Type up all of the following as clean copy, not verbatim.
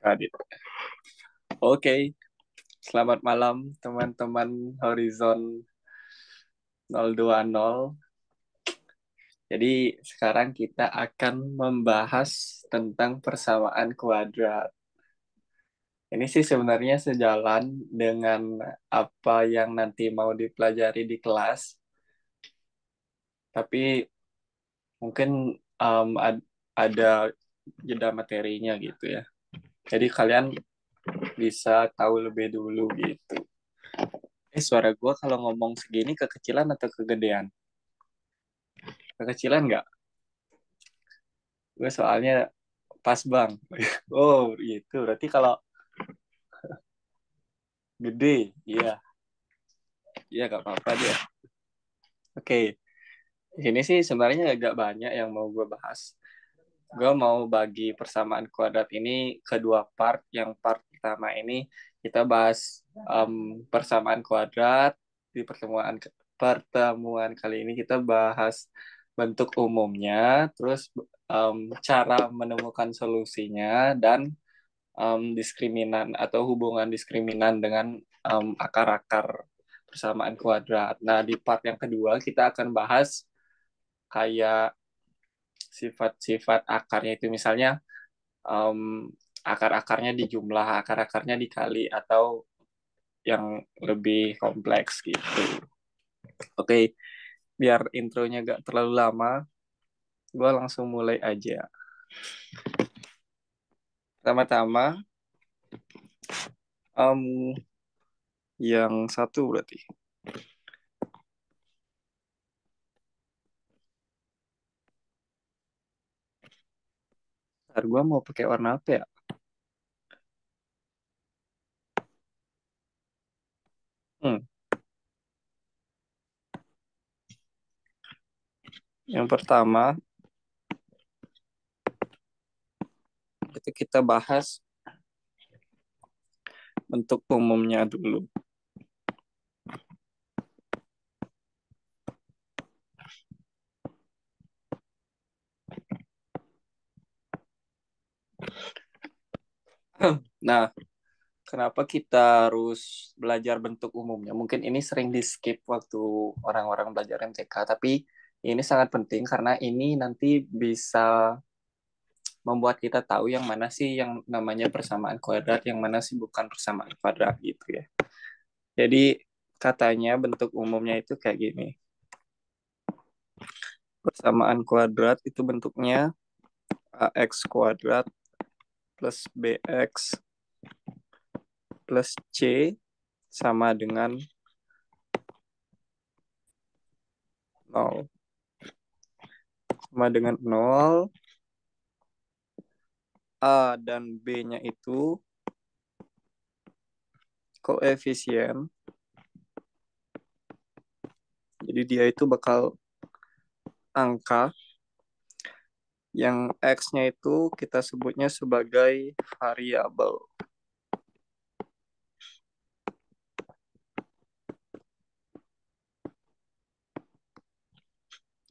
Radit. Oke, selamat malam teman-teman Horizon 020. Jadi sekarang kita akan membahas tentang persamaan kuadrat. Ini sih sebenarnya sejalan dengan apa yang nanti mau dipelajari di kelas, tapi mungkin ada jeda materinya gitu ya. Jadi kalian bisa tahu lebih dulu gitu. Suara gue kalau ngomong segini kekecilan atau kegedean? Kekecilan nggak? Gue soalnya pas bang. Oh gitu. Berarti kalau gede, iya, iya gak apa-apa deh. Oke, di sini sih sebenarnya agak banyak yang mau gue bahas. Gue mau bagi persamaan kuadrat ini ke dua part. Yang part pertama ini kita bahas persamaan kuadrat. Di pertemuan kali ini kita bahas bentuk umumnya, terus cara menemukan solusinya, dan diskriminan atau hubungan diskriminan dengan akar-akar persamaan kuadrat. Nah, di part yang kedua kita akan bahas kayak sifat-sifat akarnya itu, misalnya um, akar-akarnya dijumlah, akar-akarnya dikali, atau yang lebih kompleks gitu. Oke, biar intronya gak terlalu lama, gue langsung mulai aja. Pertama-tama, um, yang satu berarti. Ntar gue mau pakai warna apa ya? Hmm. Yang pertama, itu kita bahas bentuk umumnya dulu. Nah, kenapa kita harus belajar bentuk umumnya? Mungkin ini sering di-skip waktu orang-orang belajar MTK, tapi ini sangat penting karena ini nanti bisa membuat kita tahu yang mana sih yang namanya persamaan kuadrat, yang mana sih bukan persamaan kuadrat gitu ya. Jadi katanya bentuk umumnya itu kayak gini. Persamaan kuadrat itu bentuknya ax kuadrat plus bx plus c sama dengan 0. Sama dengan 0, A dan B-nya itu koefisien. Jadi dia itu bakal angka yang X-nya itu kita sebutnya sebagai variabel.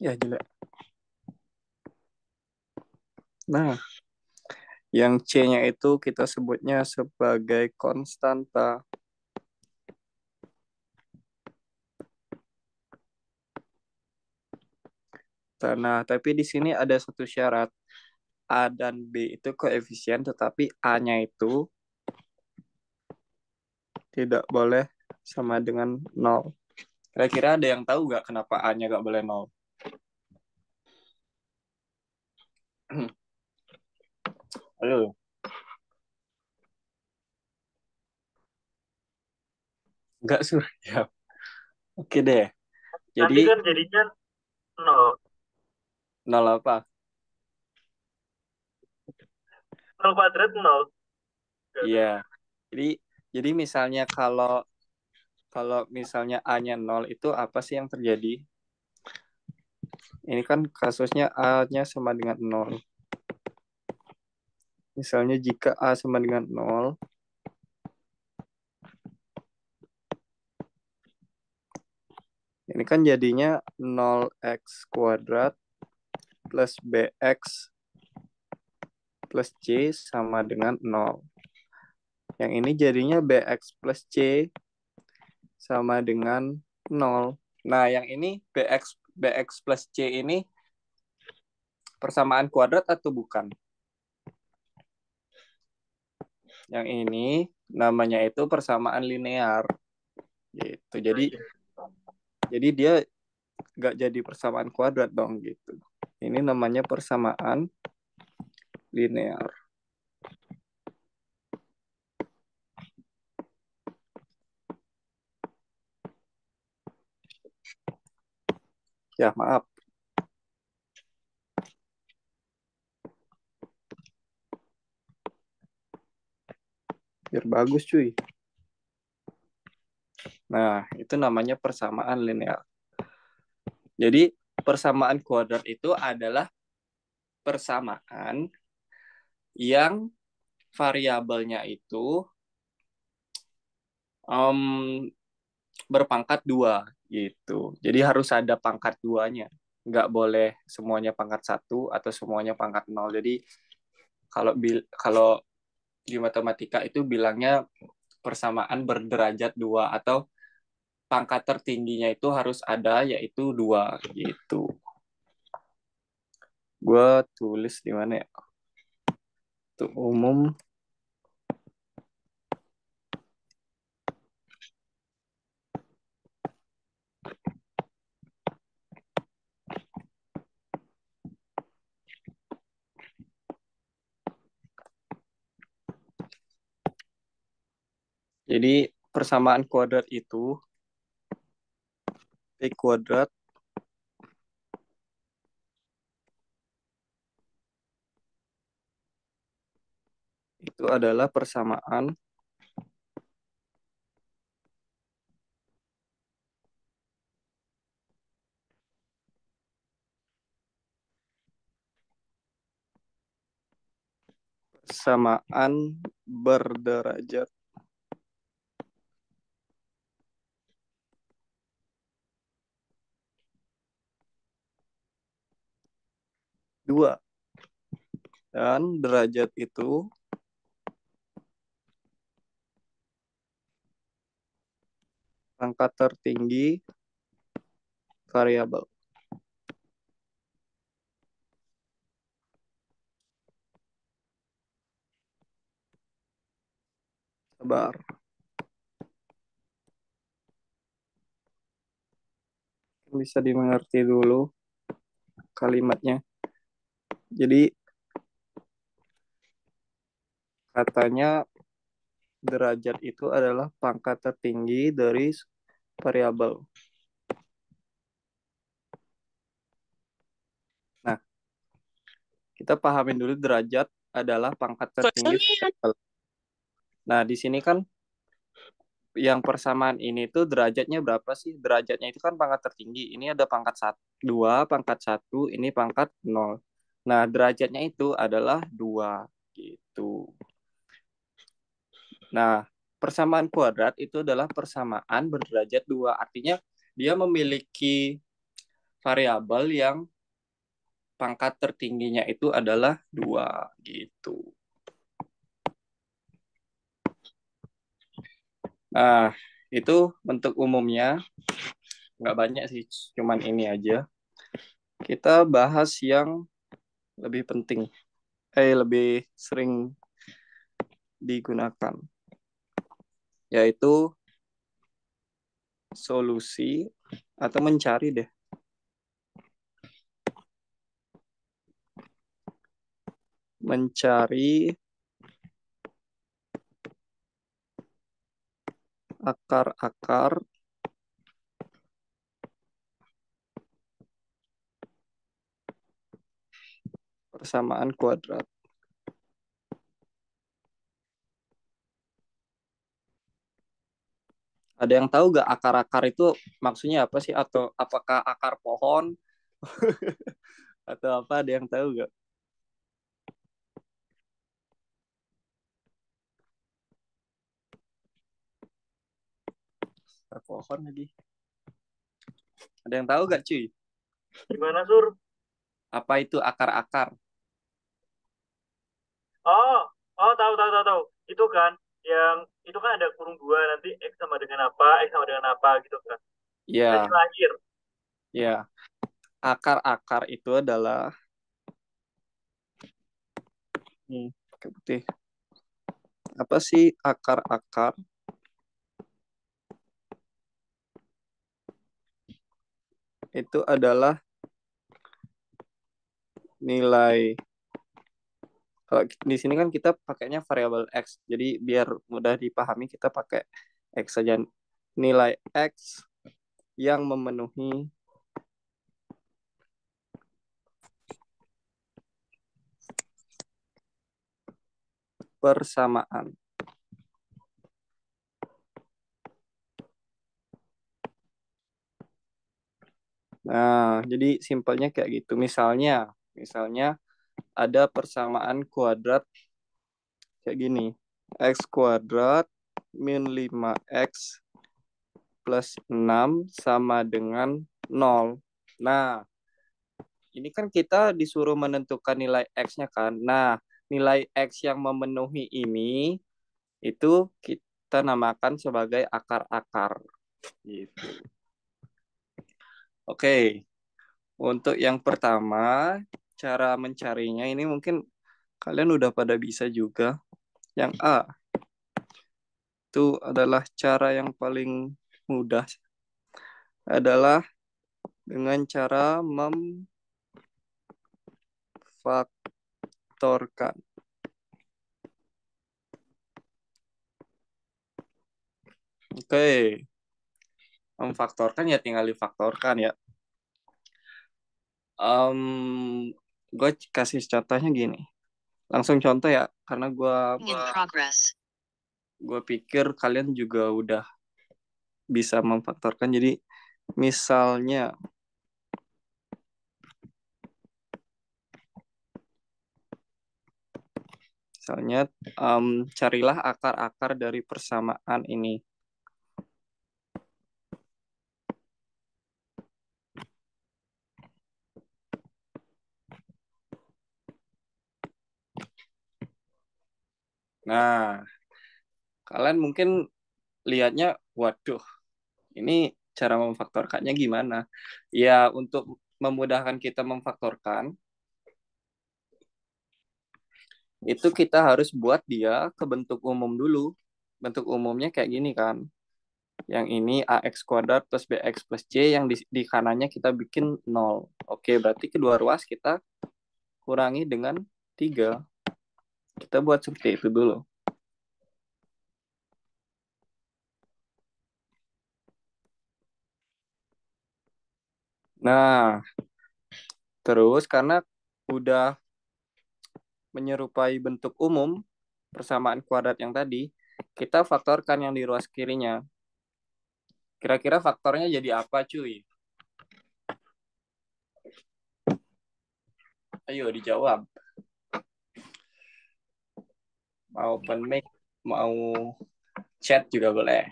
Ya, jelek. Nah, yang C-nya itu kita sebutnya sebagai konstanta. Nah, tapi di sini ada satu syarat. A dan B itu koefisien, tetapi A-nya itu tidak boleh sama dengan 0. Kira-kira ada yang tahu nggak kenapa A-nya nggak boleh 0? Ayo. Nggak suruh jawab. Oke deh. Nanti Jadi kan jadinya nol. 0 apa? Nol kuadrat nol. Iya. Jadi jadi misalnya kalau kalau misalnya A-nya 0 itu apa sih yang terjadi? Ini kan kasusnya A-nya sama dengan 0. Misalnya jika A sama dengan 0, ini kan jadinya 0x kuadrat plus bx plus c sama dengan 0. Yang ini jadinya BX plus C sama dengan 0. Nah, yang ini BX plus C ini persamaan kuadrat atau bukan? Yang ini namanya itu persamaan linear. Gitu. Jadi dia nggak jadi persamaan kuadrat dong gitu. Ini namanya persamaan linear. Ya, maaf. Biar bagus, cuy. Nah, itu namanya persamaan linear. Jadi, persamaan kuadrat itu adalah persamaan yang variabelnya itu berpangkat 2 gitu. Jadi harus ada pangkat 2-nya. Nggak boleh semuanya pangkat 1 atau semuanya pangkat 0. Jadi kalau di matematika itu bilangnya persamaan berderajat 2 atau pangkat tertingginya itu harus ada yaitu 2 gitu. Gue tulis di mana ya? Untuk umum jadi persamaan kuadrat itu P kuadrat itu adalah persamaan berderajat 2 dan derajat itu pangkat tertinggi variabel. Sabar. Bisa dimengerti dulu kalimatnya. Jadi katanya derajat itu adalah pangkat tertinggi dari variabel. Nah, kita pahamin dulu derajat adalah pangkat tertinggi variabel. Nah, di sini kan yang persamaan ini tuh derajatnya berapa sih? Derajatnya itu kan pangkat tertinggi. Ini ada pangkat 2, pangkat 1, ini pangkat 0. Nah, derajatnya itu adalah 2 gitu. Nah, persamaan kuadrat itu adalah persamaan berderajat 2. Artinya dia memiliki variabel yang pangkat tertingginya itu adalah 2 gitu. Nah, itu bentuk umumnya. Nggak banyak sih, cuman ini aja. Kita bahas yang lebih penting, lebih sering digunakan, yaitu solusi atau mencari deh. Mencari akar-akar persamaan kuadrat. Ada yang tahu gak akar-akar itu maksudnya apa sih? Atau apakah akar pohon? Atau apa? Ada yang tahu gak? Akar pohon lagi. Ada yang tahu gak cuy? Gimana, Sur? Apa itu akar-akar? Oh, oh, tahu, tahu, tahu, tahu. Itu kan Yang itu kan ada kurung dua, nanti X sama dengan apa, X sama dengan apa gitu kan. Itu Ya, nilai akhir. ya. Akar-akar itu adalah pakai putih. Apa sih akar-akar? Itu adalah nilai. Kalau di sini kan kita pakainya variabel X. Jadi biar mudah dipahami kita pakai X saja. Nilai X yang memenuhi persamaan. Nah, jadi simpelnya kayak gitu. Misalnya ada persamaan kuadrat kayak gini. X kuadrat min 5X plus 6 sama dengan 0. Nah, ini kan kita disuruh menentukan nilai X-nya kan. Nah, nilai X yang memenuhi ini itu kita namakan sebagai akar-akar. Gitu. Oke, untuk yang pertama, cara mencarinya ini mungkin kalian udah pada bisa juga. Yang A, itu adalah cara yang paling mudah, adalah dengan cara memfaktorkan. Oke, memfaktorkan ya tinggal difaktorkan ya. Gue kasih contohnya gini. Langsung contoh ya, karena gue pikir kalian juga udah bisa memfaktorkan. Jadi misalnya, carilah akar-akar dari persamaan ini. Nah, kalian mungkin lihatnya, waduh, ini cara memfaktorkannya gimana? Ya, untuk memudahkan kita memfaktorkan, itu kita harus buat dia ke bentuk umum dulu. Bentuk umumnya kayak gini kan. Yang ini AX kuadrat plus BX plus C, yang di kanannya kita bikin 0. Oke, berarti kedua ruas kita kurangi dengan 3. Kita buat seperti itu dulu. Nah, terus karena udah menyerupai bentuk umum persamaan kuadrat yang tadi, kita faktorkan yang di ruas kirinya. Kira-kira faktornya jadi apa, cuy? Ayo dijawab. Mau open mic, mau chat juga boleh.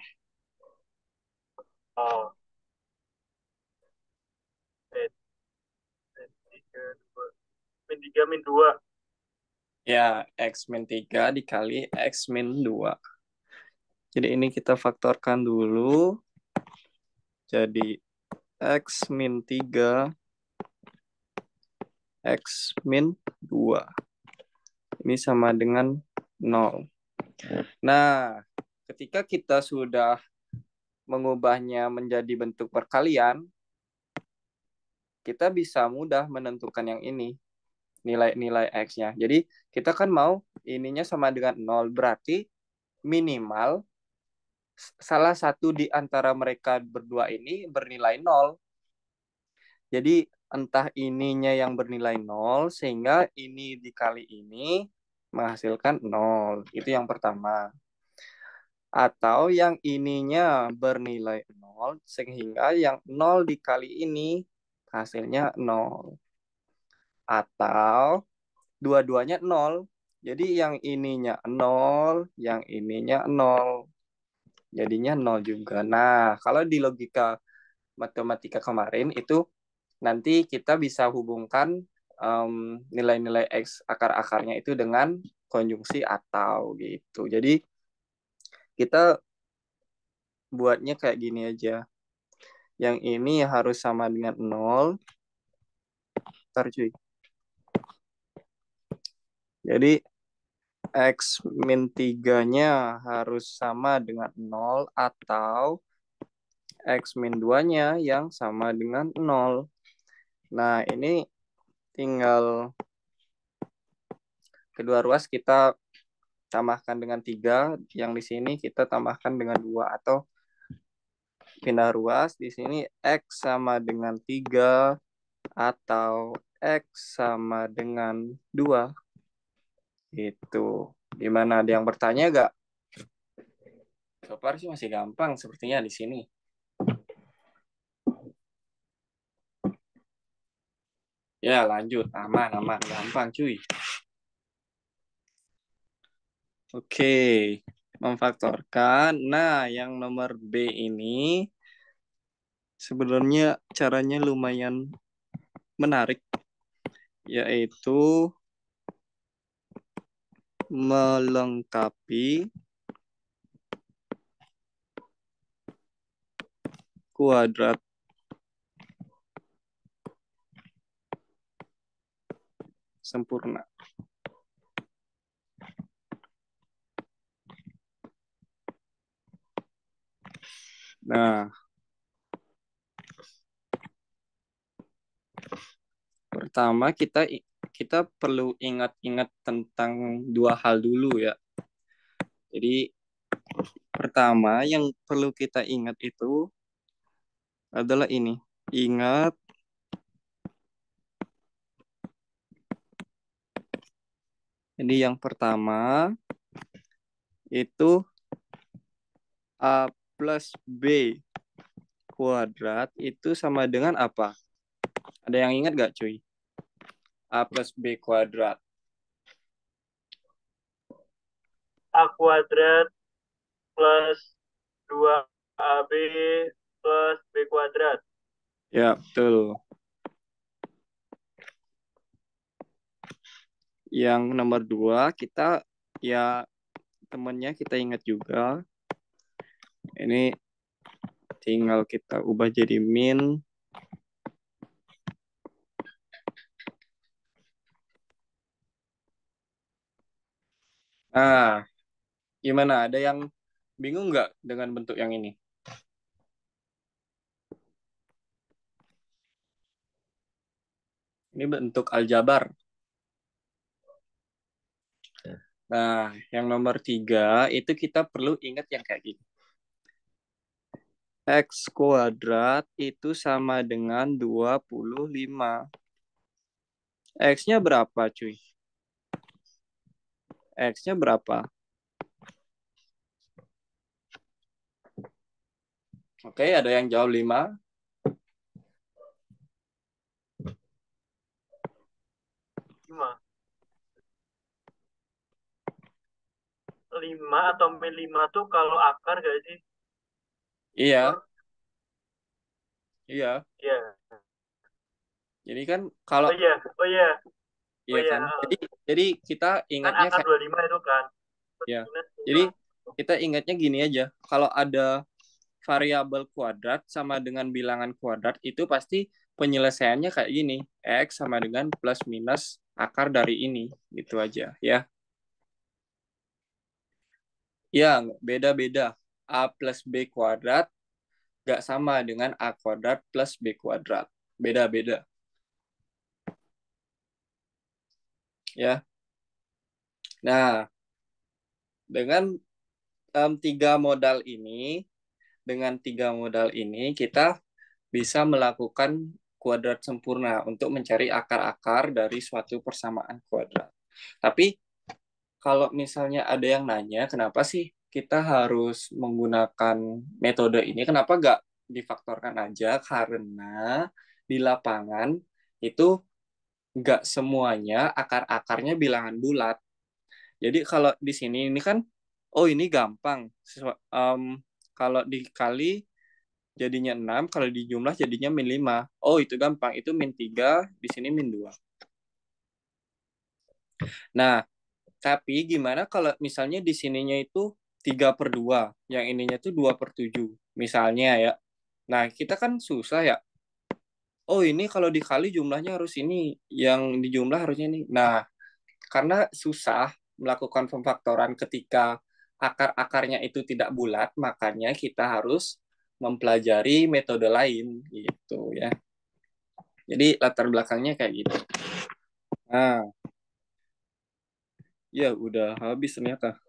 Oh. Tiga, dua. Min 3, min 2. Ya, X min 3 dikali X min 2. Jadi ini kita faktorkan dulu. Jadi X min 3, X min 2. Ini sama dengan 0. Nah, ketika kita sudah mengubahnya menjadi bentuk perkalian, kita bisa mudah menentukan yang ini, nilai-nilai X-nya. Jadi kita kan mau ininya sama dengan 0, berarti minimal salah satu di antara mereka berdua ini bernilai 0. Jadi entah ininya yang bernilai 0, sehingga ini dikali ini menghasilkan 0. Itu yang pertama. Atau yang ininya bernilai 0, sehingga yang 0 dikali ini hasilnya 0. Atau dua-duanya 0. Jadi yang ininya 0, yang ininya 0. Jadinya 0 juga. Nah, kalau di logika matematika kemarin itu nanti kita bisa hubungkan nilai-nilai X akar-akarnya itu dengan konjungsi atau gitu. Jadi kita buatnya kayak gini aja. Yang ini harus sama dengan 0. Ntar cuy. Jadi X min 3-nya harus sama dengan 0 atau X min 2-nya yang sama dengan 0. Nah, ini tinggal kedua ruas kita tambahkan dengan 3. Yang di sini kita tambahkan dengan 2 atau pindah ruas. Di sini X sama dengan 3 atau X sama dengan 2. Itu. Gimana? Ada yang bertanya gak? So far sih masih gampang sepertinya di sini. Ya, lanjut. Aman. Gampang, cuy. Oke. Memfaktorkan. Nah, yang nomor B ini sebenarnya caranya lumayan menarik. Yaitu melengkapi kuadrat sempurna. Nah, pertama kita perlu ingat-ingat tentang dua hal dulu ya. Jadi pertama yang perlu kita ingat itu adalah ini. Ingat jadi yang pertama itu A plus B kuadrat itu sama dengan apa? Ada yang ingat gak cuy? A plus B kuadrat. A kuadrat plus 2AB plus B kuadrat. Ya, betul. Yang nomor 2 kita ya temennya kita ingat juga. Ini tinggal kita ubah jadi min. Nah, gimana? Ada yang bingung nggak dengan bentuk yang ini? Ini bentuk aljabar. Nah, yang nomor 3 itu kita perlu ingat yang kayak gini. X kuadrat itu sama dengan 25. X-nya berapa cuy? X-nya berapa? Oke, ada yang jawab 5. 5 atau min 5 tuh kalau akar gak sih? Iya. Iya. Iya. Jadi kan kalau Oh iya, oh iya, oh iya iya. kan. Jadi kita Kan ingatnya akar kayak 25 itu kan. ya. Minus 5. Jadi kita ingatnya gini aja. Kalau ada variabel kuadrat sama dengan bilangan kuadrat itu pasti penyelesaiannya kayak gini. X sama dengan plus minus akar dari ini. Gitu aja ya. Ya, beda-beda. A plus B kuadrat gak sama dengan A kuadrat plus B kuadrat. Beda-beda. Ya. Nah, dengan tiga modal ini kita bisa melakukan kuadrat sempurna untuk mencari akar-akar dari suatu persamaan kuadrat. Tapi kalau misalnya ada yang nanya, kenapa sih kita harus menggunakan metode ini? Kenapa nggak difaktorkan aja? Karena di lapangan itu nggak semuanya akar-akarnya bilangan bulat. Jadi kalau di sini ini kan, oh ini gampang. Kalau dikali jadinya 6, kalau dijumlah jadinya min 5. Oh itu gampang, itu min 3, di sini min 2. Nah, tapi gimana kalau misalnya di sininya itu 3/2. Yang ininya tuh 2/7. Misalnya ya. Nah, kita kan susah ya. Oh, ini kalau dikali jumlahnya harus ini. Yang dijumlah harusnya ini. Nah, karena susah melakukan pemfaktoran ketika akar-akarnya itu tidak bulat, makanya kita harus mempelajari metode lain gitu ya. Jadi latar belakangnya kayak gitu. Nah, ya udah habis ternyata.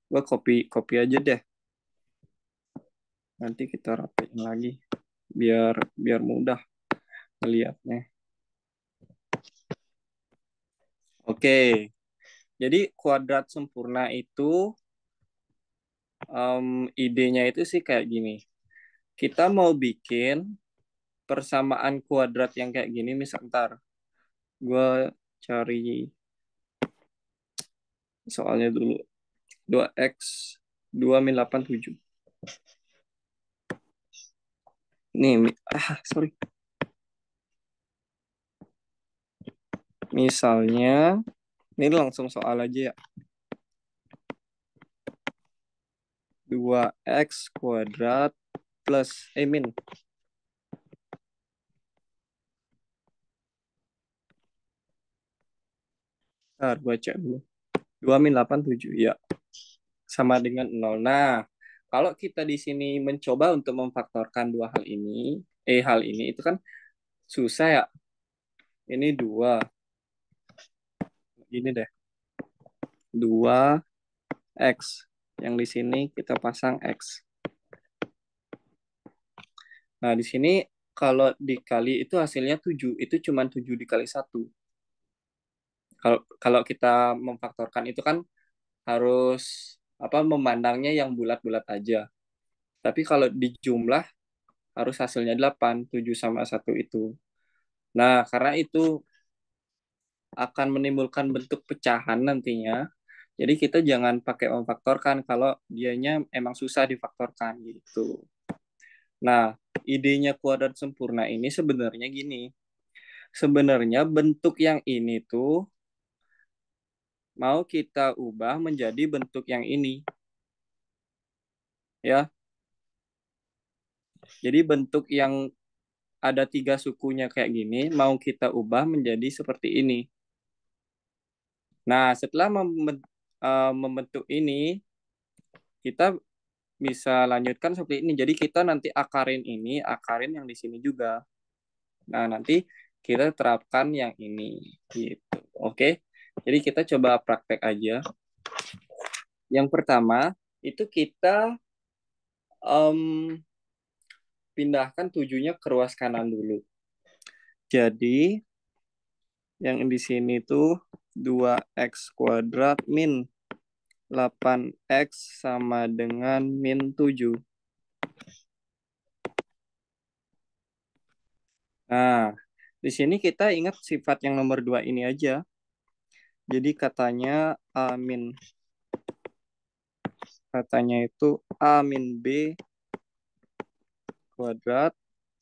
Gua copy aja deh. Nanti kita rapiin lagi biar biar mudah ngeliatnya. Oke. Jadi kuadrat sempurna itu idenya itu sih kayak gini. Kita mau bikin persamaan kuadrat yang kayak gini, misal ntar gue cari soalnya dulu. 2x 2 min 87. Nih, sorry. Misalnya, ini langsung soal aja ya. 2x kuadrat plus, min. Ntar gue cek dulu. 2 min 87, ya. Sama dengan 0. Nah, kalau kita di sini mencoba untuk memfaktorkan hal ini itu kan susah ya. Ini 2. Ini deh. 2x. Yang di sini kita pasang x. Nah, di sini kalau dikali itu hasilnya 7. Itu cuma 7 dikali 1. Kalau kita memfaktorkan itu kan harus memandangnya yang bulat-bulat aja. Tapi kalau di jumlah harus hasilnya 8, 7 sama 1 itu. Nah, karena itu akan menimbulkan bentuk pecahan nantinya. Jadi kita jangan pakai memfaktorkan kalau dianya emang susah difaktorkan gitu. Nah, idenya kuadrat sempurna ini sebenarnya gini. Sebenarnya bentuk yang ini tuh mau kita ubah menjadi bentuk yang ini. Ya. Jadi bentuk yang ada 3 sukunya kayak gini mau kita ubah menjadi seperti ini. Nah, setelah membentuk ini, kita bisa lanjutkan seperti ini. Jadi kita nanti akarin yang di sini juga. Nah, nanti kita terapkan yang ini gitu. Oke. Jadi kita coba praktek aja. Yang pertama, itu kita pindahkan 7-nya ke ruas kanan dulu. Jadi yang di sini tuh 2x kuadrat min 8x sama dengan min 7. Nah, di sini kita ingat sifat yang nomor 2 ini aja. Jadi katanya itu A min B kuadrat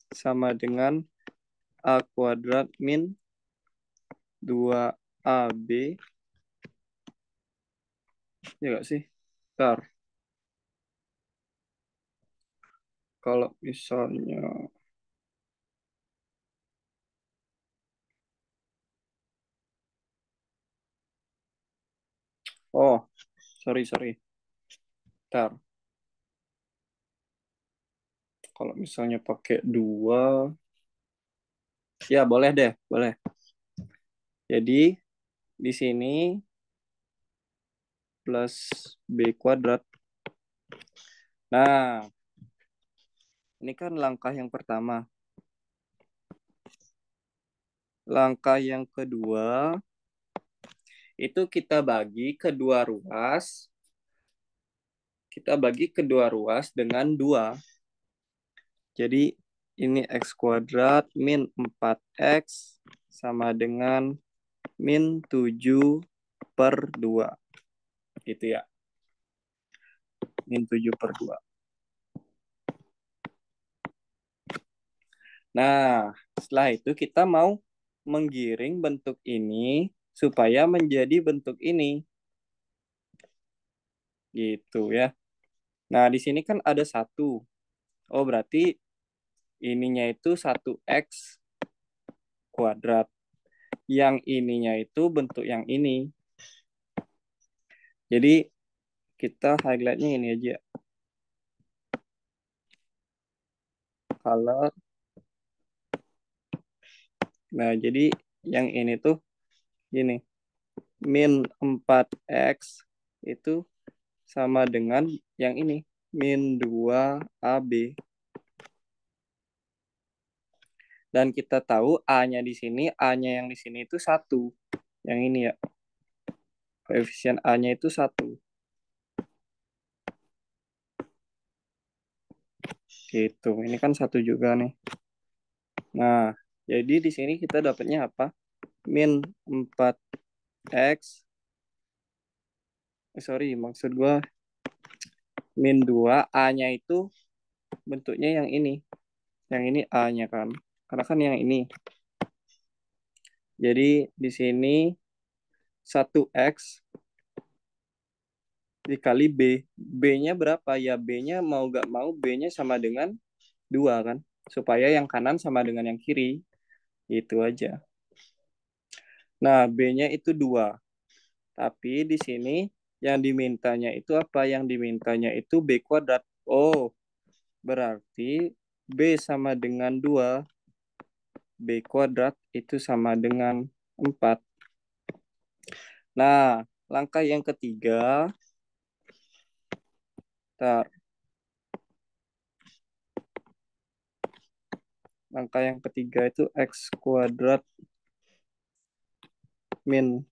sama dengan A kuadrat min 2AB. Ya nggak sih? Bentar. Kalau misalnya sorry. Bentar. Kalau misalnya pakai 2, ya boleh deh, boleh. Jadi di sini plus B kuadrat. Nah, ini kan langkah yang pertama. Langkah yang kedua, itu kita bagi kedua ruas. Kita bagi kedua ruas dengan 2. Jadi ini x kuadrat min 4x sama dengan min 7/2. Gitu ya. Min 7/2. Nah, setelah itu kita mau menggiring bentuk ini supaya menjadi bentuk ini. Gitu ya. Nah, di sini kan ada 1. Oh, berarti ininya itu 1x kuadrat. Yang ininya itu bentuk yang ini. Jadi kita highlightnya ini aja. Color. Nah, jadi yang ini tuh gini. Min 4x itu sama dengan yang ini. Min 2AB. Dan kita tahu A-nya di sini, A-nya yang di sini itu 1. Yang ini ya. Koefisien A-nya itu 1. Gitu. Ini kan 1 juga nih. Nah, jadi di sini kita dapatnya apa? Min 4x. Sorry, maksud gua min 2. A-nya itu bentuknya yang ini. Yang ini A-nya kan. Karena kan yang ini. Jadi di sini 1x dikali B. B-nya berapa? Ya B-nya mau gak mau B-nya sama dengan 2 kan. Supaya yang kanan sama dengan yang kiri. Itu aja. Nah, B-nya itu 2. Tapi di sini yang dimintanya itu apa? Yang dimintanya itu B kuadrat. Oh, berarti B sama dengan 2. B kuadrat itu sama dengan 4. Nah, langkah yang ketiga. Langkah yang ketiga itu X kuadrat min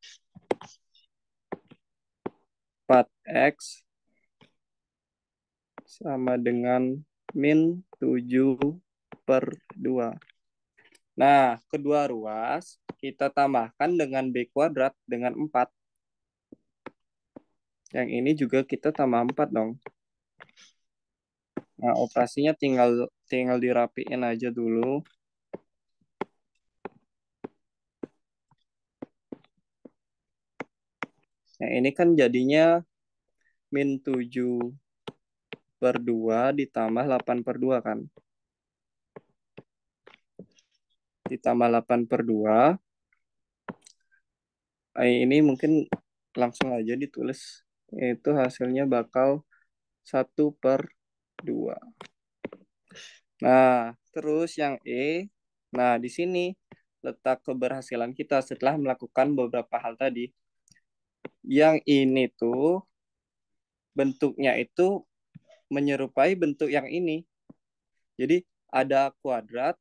4X sama dengan min 7/2. Nah, kedua ruas kita tambahkan dengan B kuadrat dengan 4. Yang ini juga kita tambah 4 dong. Nah, operasinya tinggal dirapiin aja dulu. Yang ini kan jadinya min 7/2 ditambah 8/2 kan. Ditambah 8/2. Ini mungkin langsung aja ditulis. Itu hasilnya bakal 1/2. Nah, terus yang E. Nah, di sini letak keberhasilan kita setelah melakukan beberapa hal tadi. Yang ini tuh bentuknya itu menyerupai bentuk yang ini. Jadi ada kuadrat,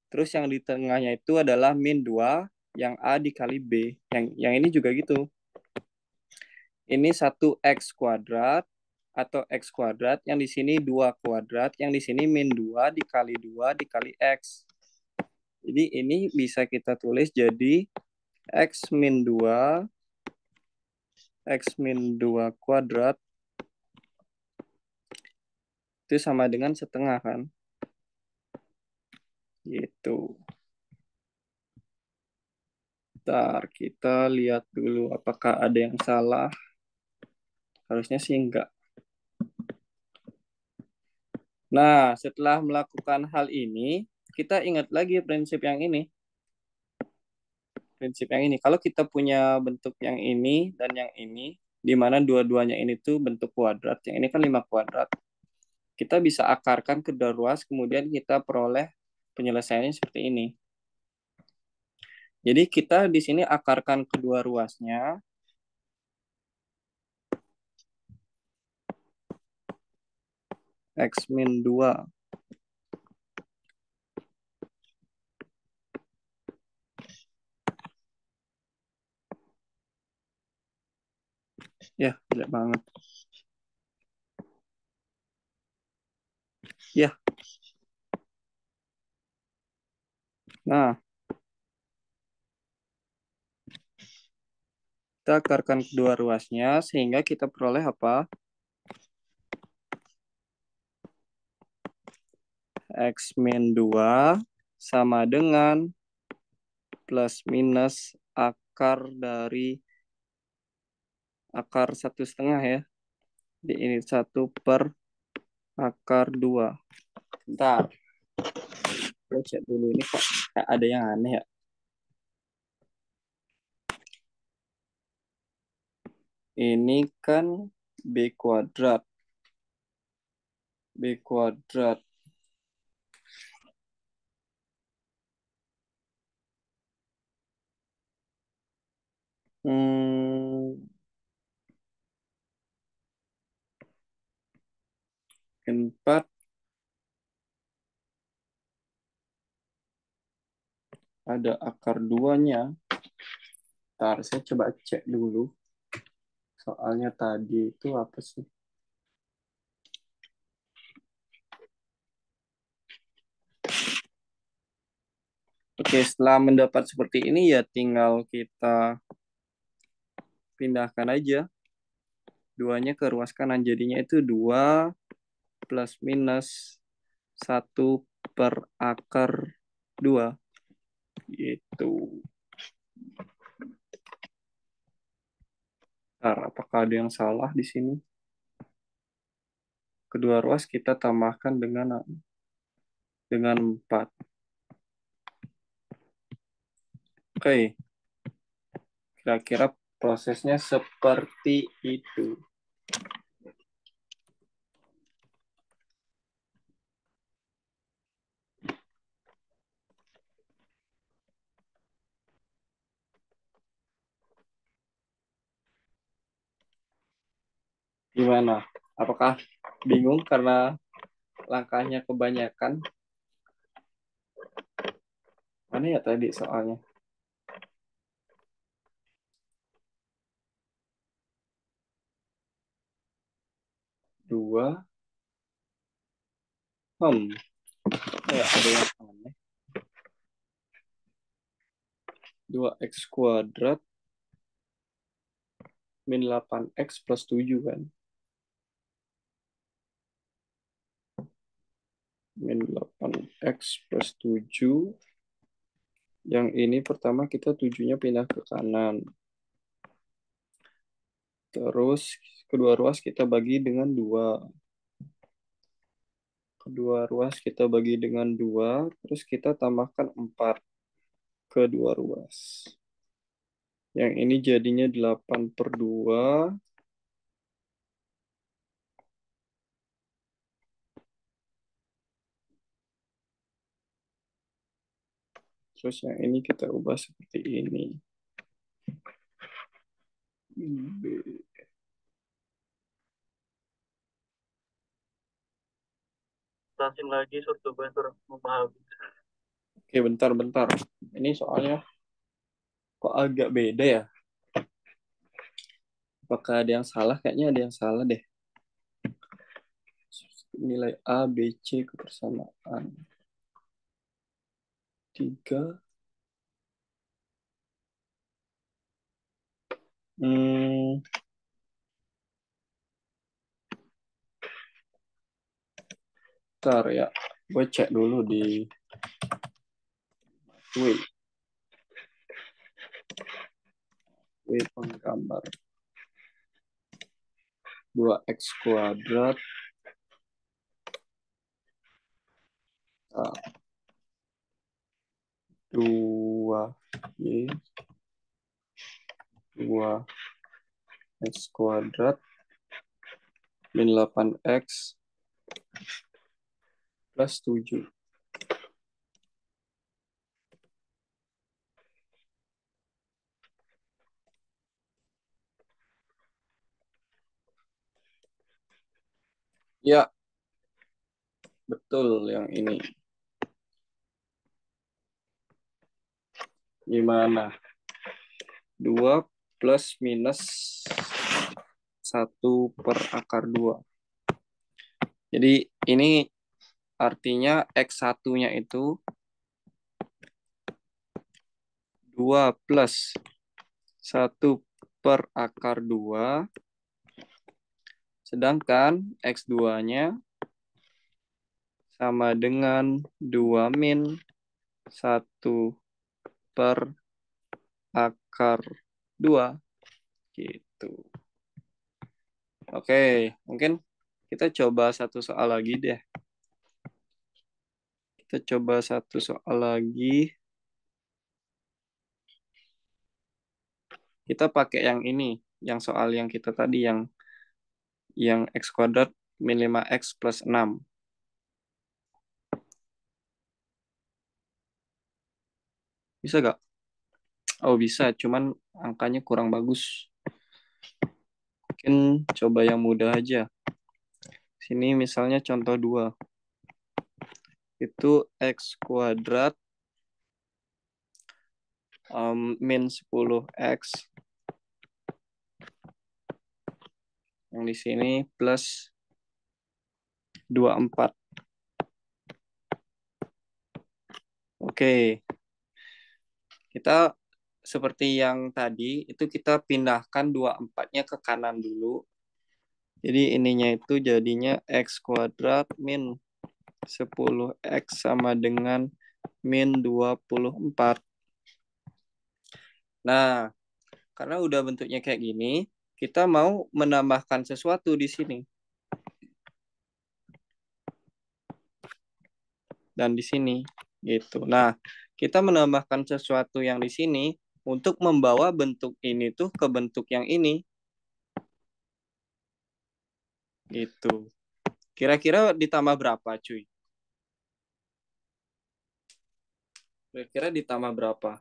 terus yang di tengahnya itu adalah min 2, yang A dikali B. Yang ini juga gitu. Ini 1x kuadrat atau x kuadrat, yang di sini 2 kuadrat, yang di sini min 2 dikali 2 dikali x. Jadi ini bisa kita tulis jadi x min 2 kuadrat itu sama dengan setengah kan. Gitu. Bentar, kita lihat dulu apakah ada yang salah. Harusnya sih enggak. Nah, setelah melakukan hal ini, kita ingat lagi prinsip yang ini. Prinsip yang ini. Kalau kita punya bentuk yang ini dan yang ini, di mana dua-duanya ini tuh bentuk kuadrat, yang ini kan 5 kuadrat. Kita bisa akarkan kedua ruas, kemudian kita peroleh penyelesaiannya seperti ini. Jadi kita di sini akarkan kedua ruasnya. X min 2. Ya, jelek banget. Ya. Nah, kita akarkan kedua ruasnya sehingga kita peroleh apa? X min 2 sama dengan plus minus akar dari akar 1,5 ya. Jadi ini 1 per akar 2. Bentar. Gue cek dulu, ini kok ada yang aneh ya. Ini kan B kuadrat. B kuadrat. Hmm, 4 ada akar 2-nya. Ntar saya coba cek dulu. Soalnya tadi itu apa sih? Oke, setelah mendapat seperti ini ya tinggal kita pindahkan aja. 2-nya ke ruas kanan. Jadinya itu 2 plus minus 1 per akar 2. Gitu. Ntar, apakah ada yang salah di sini? Kedua ruas kita tambahkan dengan 4. Oke, kira-kira prosesnya seperti itu. Gimana? Apakah bingung karena langkahnya kebanyakan? Mana ya tadi soalnya? 2. Ya, ada yang aneh. 2x kuadrat min 8x plus 7 kan? Min 8x plus 7. Yang ini pertama kita 7-nya pindah ke kanan. Terus kedua ruas kita bagi dengan 2. Kedua ruas kita bagi dengan 2. Terus kita tambahkan 4 ke dua ruas. Yang ini jadinya 8 per 2. Terus yang ini kita ubah seperti ini. B. Jelasin lagi, coba memahami. Oke, bentar. Ini soalnya kok agak beda ya? Apakah ada yang salah? Kayaknya ada yang salah deh. Nilai A, B, C kebersamaan. 3. Bentar ya. Gue cek dulu di Wih. Penggambar. 2x kuadrat. 2y 2x kuadrat min 8x plus 7. Ya, betul yang ini. Gimana? 2 plus minus 1 per akar 2. Jadi ini artinya X1-nya itu 2 plus 1 per akar 2. Sedangkan X2-nya sama dengan 2 min 1 per akar 2. Gitu. Oke, mungkin kita coba satu soal lagi deh. Kita coba satu soal lagi. Kita pakai yang ini, yang soal yang kita tadi, yang X kuadrat min 5X plus 6. Bisa gak? Oh bisa, cuman angkanya kurang bagus. Mungkin coba yang mudah aja. Sini misalnya contoh 2. Itu X kuadrat min 10X. Yang di sini plus 24. Oke. Kita seperti yang tadi, itu kita pindahkan 24-nya ke kanan dulu. Jadi ininya itu jadinya X kuadrat min 10X sama dengan min 24. Nah, karena udah bentuknya kayak gini, kita mau menambahkan sesuatu di sini. Dan di sini, gitu. Nah, kita menambahkan sesuatu yang di sini untuk membawa bentuk ini tuh ke bentuk yang ini. Gitu. Kira-kira ditambah berapa, cuy? Kira-kira ditambah berapa?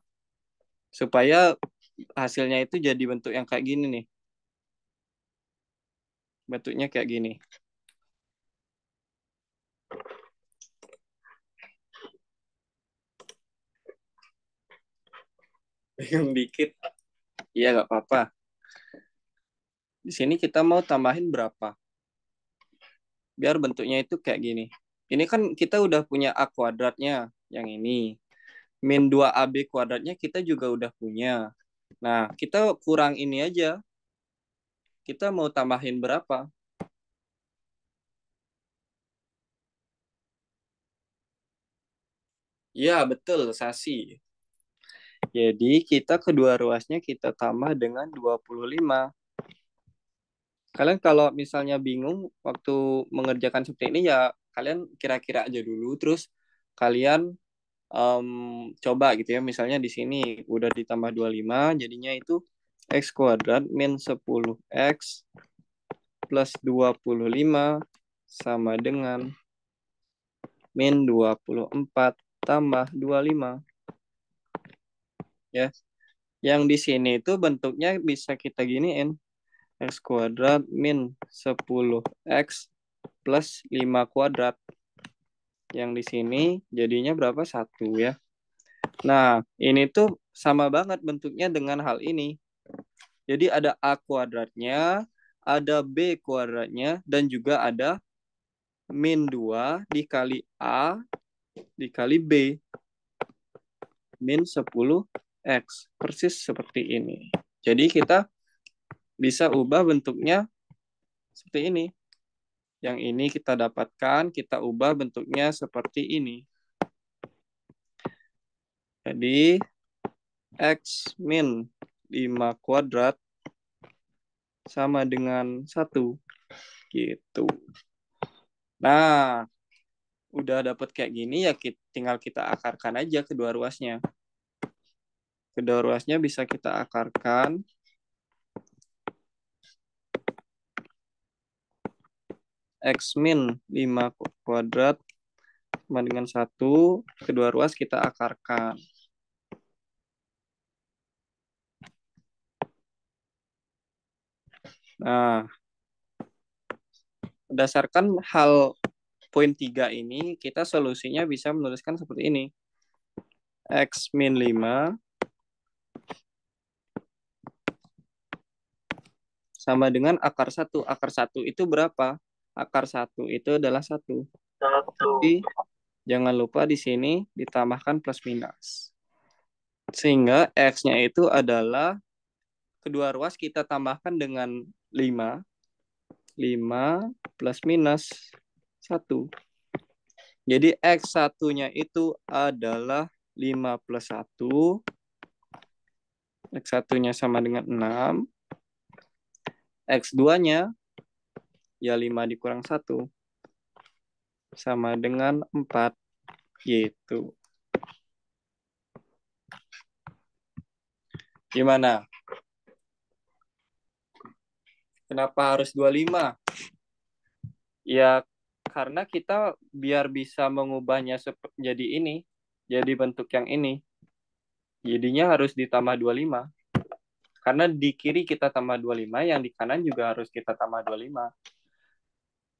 Supaya hasilnya itu jadi bentuk yang kayak gini nih. Bentuknya kayak gini. Yang dikit. Iya, nggak apa-apa. Di sini kita mau tambahin berapa? Biar bentuknya itu kayak gini. Ini kan kita udah punya A kuadratnya, yang ini. Min 2AB kuadratnya kita juga udah punya. Nah, kita kurang ini aja. Kita mau tambahin berapa? Ya, betul, Sasi. Jadi, kita kedua ruasnya kita tambah dengan 25. Kalian kalau misalnya bingung waktu mengerjakan seperti ini, ya kalian kira-kira aja dulu. Terus kalian coba gitu ya. Misalnya di sini udah ditambah 25, jadinya itu X kuadrat min 10X plus 25 sama dengan min 24 tambah 25. Ya. Yang di sini itu bentuknya bisa kita giniin. X kuadrat min 10X plus 5 kuadrat. Yang di sini jadinya berapa? 1 ya. Nah, ini tuh sama banget bentuknya dengan hal ini. Jadi ada A kuadratnya, ada B kuadratnya, dan juga ada min 2 dikali A dikali B. Min 10X. Persis seperti ini. Jadi kita bisa ubah bentuknya seperti ini. Yang ini kita dapatkan, kita ubah bentuknya seperti ini. Jadi X min 5 kuadrat sama dengan 1. Gitu. Nah, udah dapat kayak gini ya tinggal kita akarkan aja kedua ruasnya. Kedua ruasnya bisa kita akarkan. X min 5 kuadrat sama dengan 1. Kedua ruas kita akarkan. Nah, berdasarkan hal poin 3 ini, kita solusinya bisa menuliskan seperti ini. X min 5 sama dengan akar 1. Akar 1 itu berapa? Akar 1 itu adalah 1. Tapi jangan lupa di sini ditambahkan plus minus. Sehingga X-nya itu adalah kedua ruas kita tambahkan dengan 5. 5 plus minus 1. Jadi X1-nya itu adalah 5 plus 1 X1-nya sama dengan 6. X2-nya ya 5 dikurang 1 sama dengan 4 gitu. Gimana? Kenapa harus 25? Ya karena kita biar bisa mengubahnya jadi ini, jadi bentuk yang ini. Jadinya harus ditambah 25. Karena di kiri kita tambah 25, yang di kanan juga harus kita tambah 25.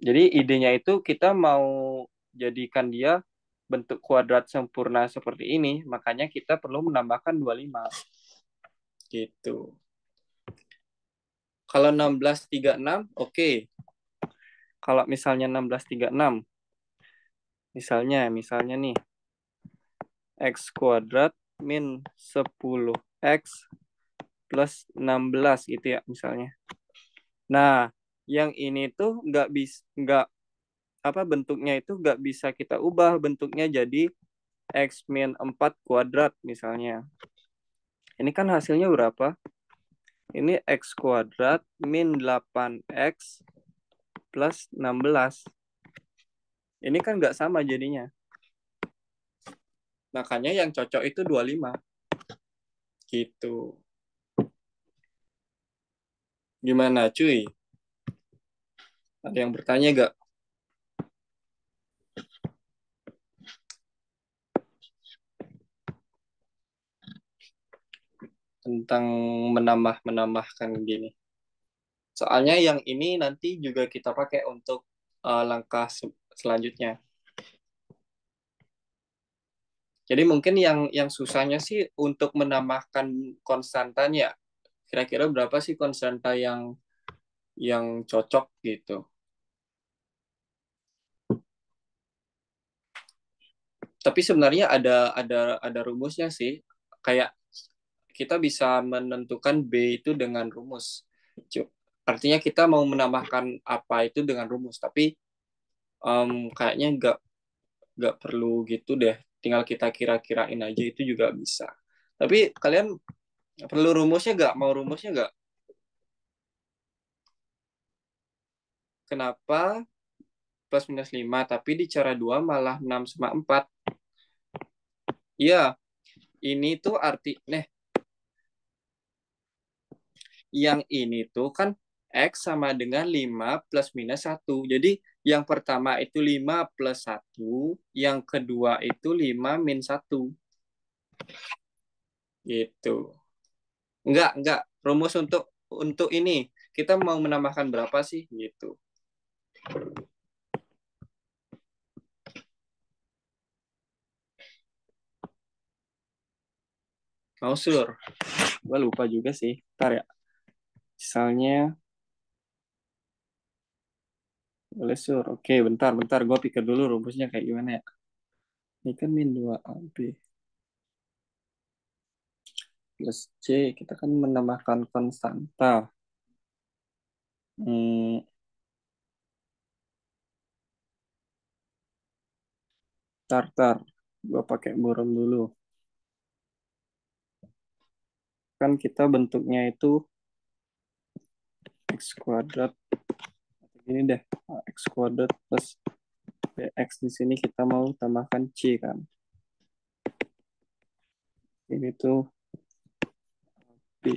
Jadi idenya itu kita mau jadikan dia bentuk kuadrat sempurna seperti ini, makanya kita perlu menambahkan 25. Gitu. Kalau 1636, oke. Kalau misalnya 1636, misalnya nih, X kuadrat min 10X plus 16 gitu ya misalnya. Nah, yang ini tuh bentuknya itu nggak bisa kita ubah bentuknya jadi X min 4 kuadrat misalnya. Ini kan hasilnya berapa? Ini X kuadrat min 8X plus 16. Ini kan nggak sama jadinya. Makanya yang cocok itu 25. Gitu. Gimana cuy? Ada yang bertanya gak? Tentang menambahkan gini. Soalnya yang ini nanti juga kita pakai untuk langkah selanjutnya. Jadi mungkin yang susahnya sih untuk menambahkan konstantanya. Kira-kira berapa sih konstanta yang cocok gitu. Tapi sebenarnya ada rumusnya sih. Kayak kita bisa menentukan B itu dengan rumus. Artinya kita mau menambahkan apa itu dengan rumus, tapi kayaknya nggak perlu gitu deh. Tinggal kita kira-kirain aja itu juga bisa. Tapi kalian perlu rumusnya nggak? Mau rumusnya nggak? Kenapa plus minus 5, tapi di cara 2 malah 6 sama 4? Iya, ini tuh yang ini tuh kan X sama dengan 5 plus minus 1. Jadi yang pertama itu 5 plus 1, yang kedua itu 5 min 1. Gitu. Enggak. Rumus untuk ini, kita mau menambahkan berapa sih? Gitu. Mau sur? Gue lupa juga sih. Ntar ya. Misalnya, boleh sur. Oke, bentar. Gue pikir dulu rumusnya kayak gimana ya. Ini kan min 2AB plus C. Kita kan menambahkan konstanta. Hmm, tar. Gue pakai buram dulu. Kan kita bentuknya itu X kuadrat. Ini deh. X kuadrat plus BX di sini kita mau tambahkan C kan. Ini tuh B.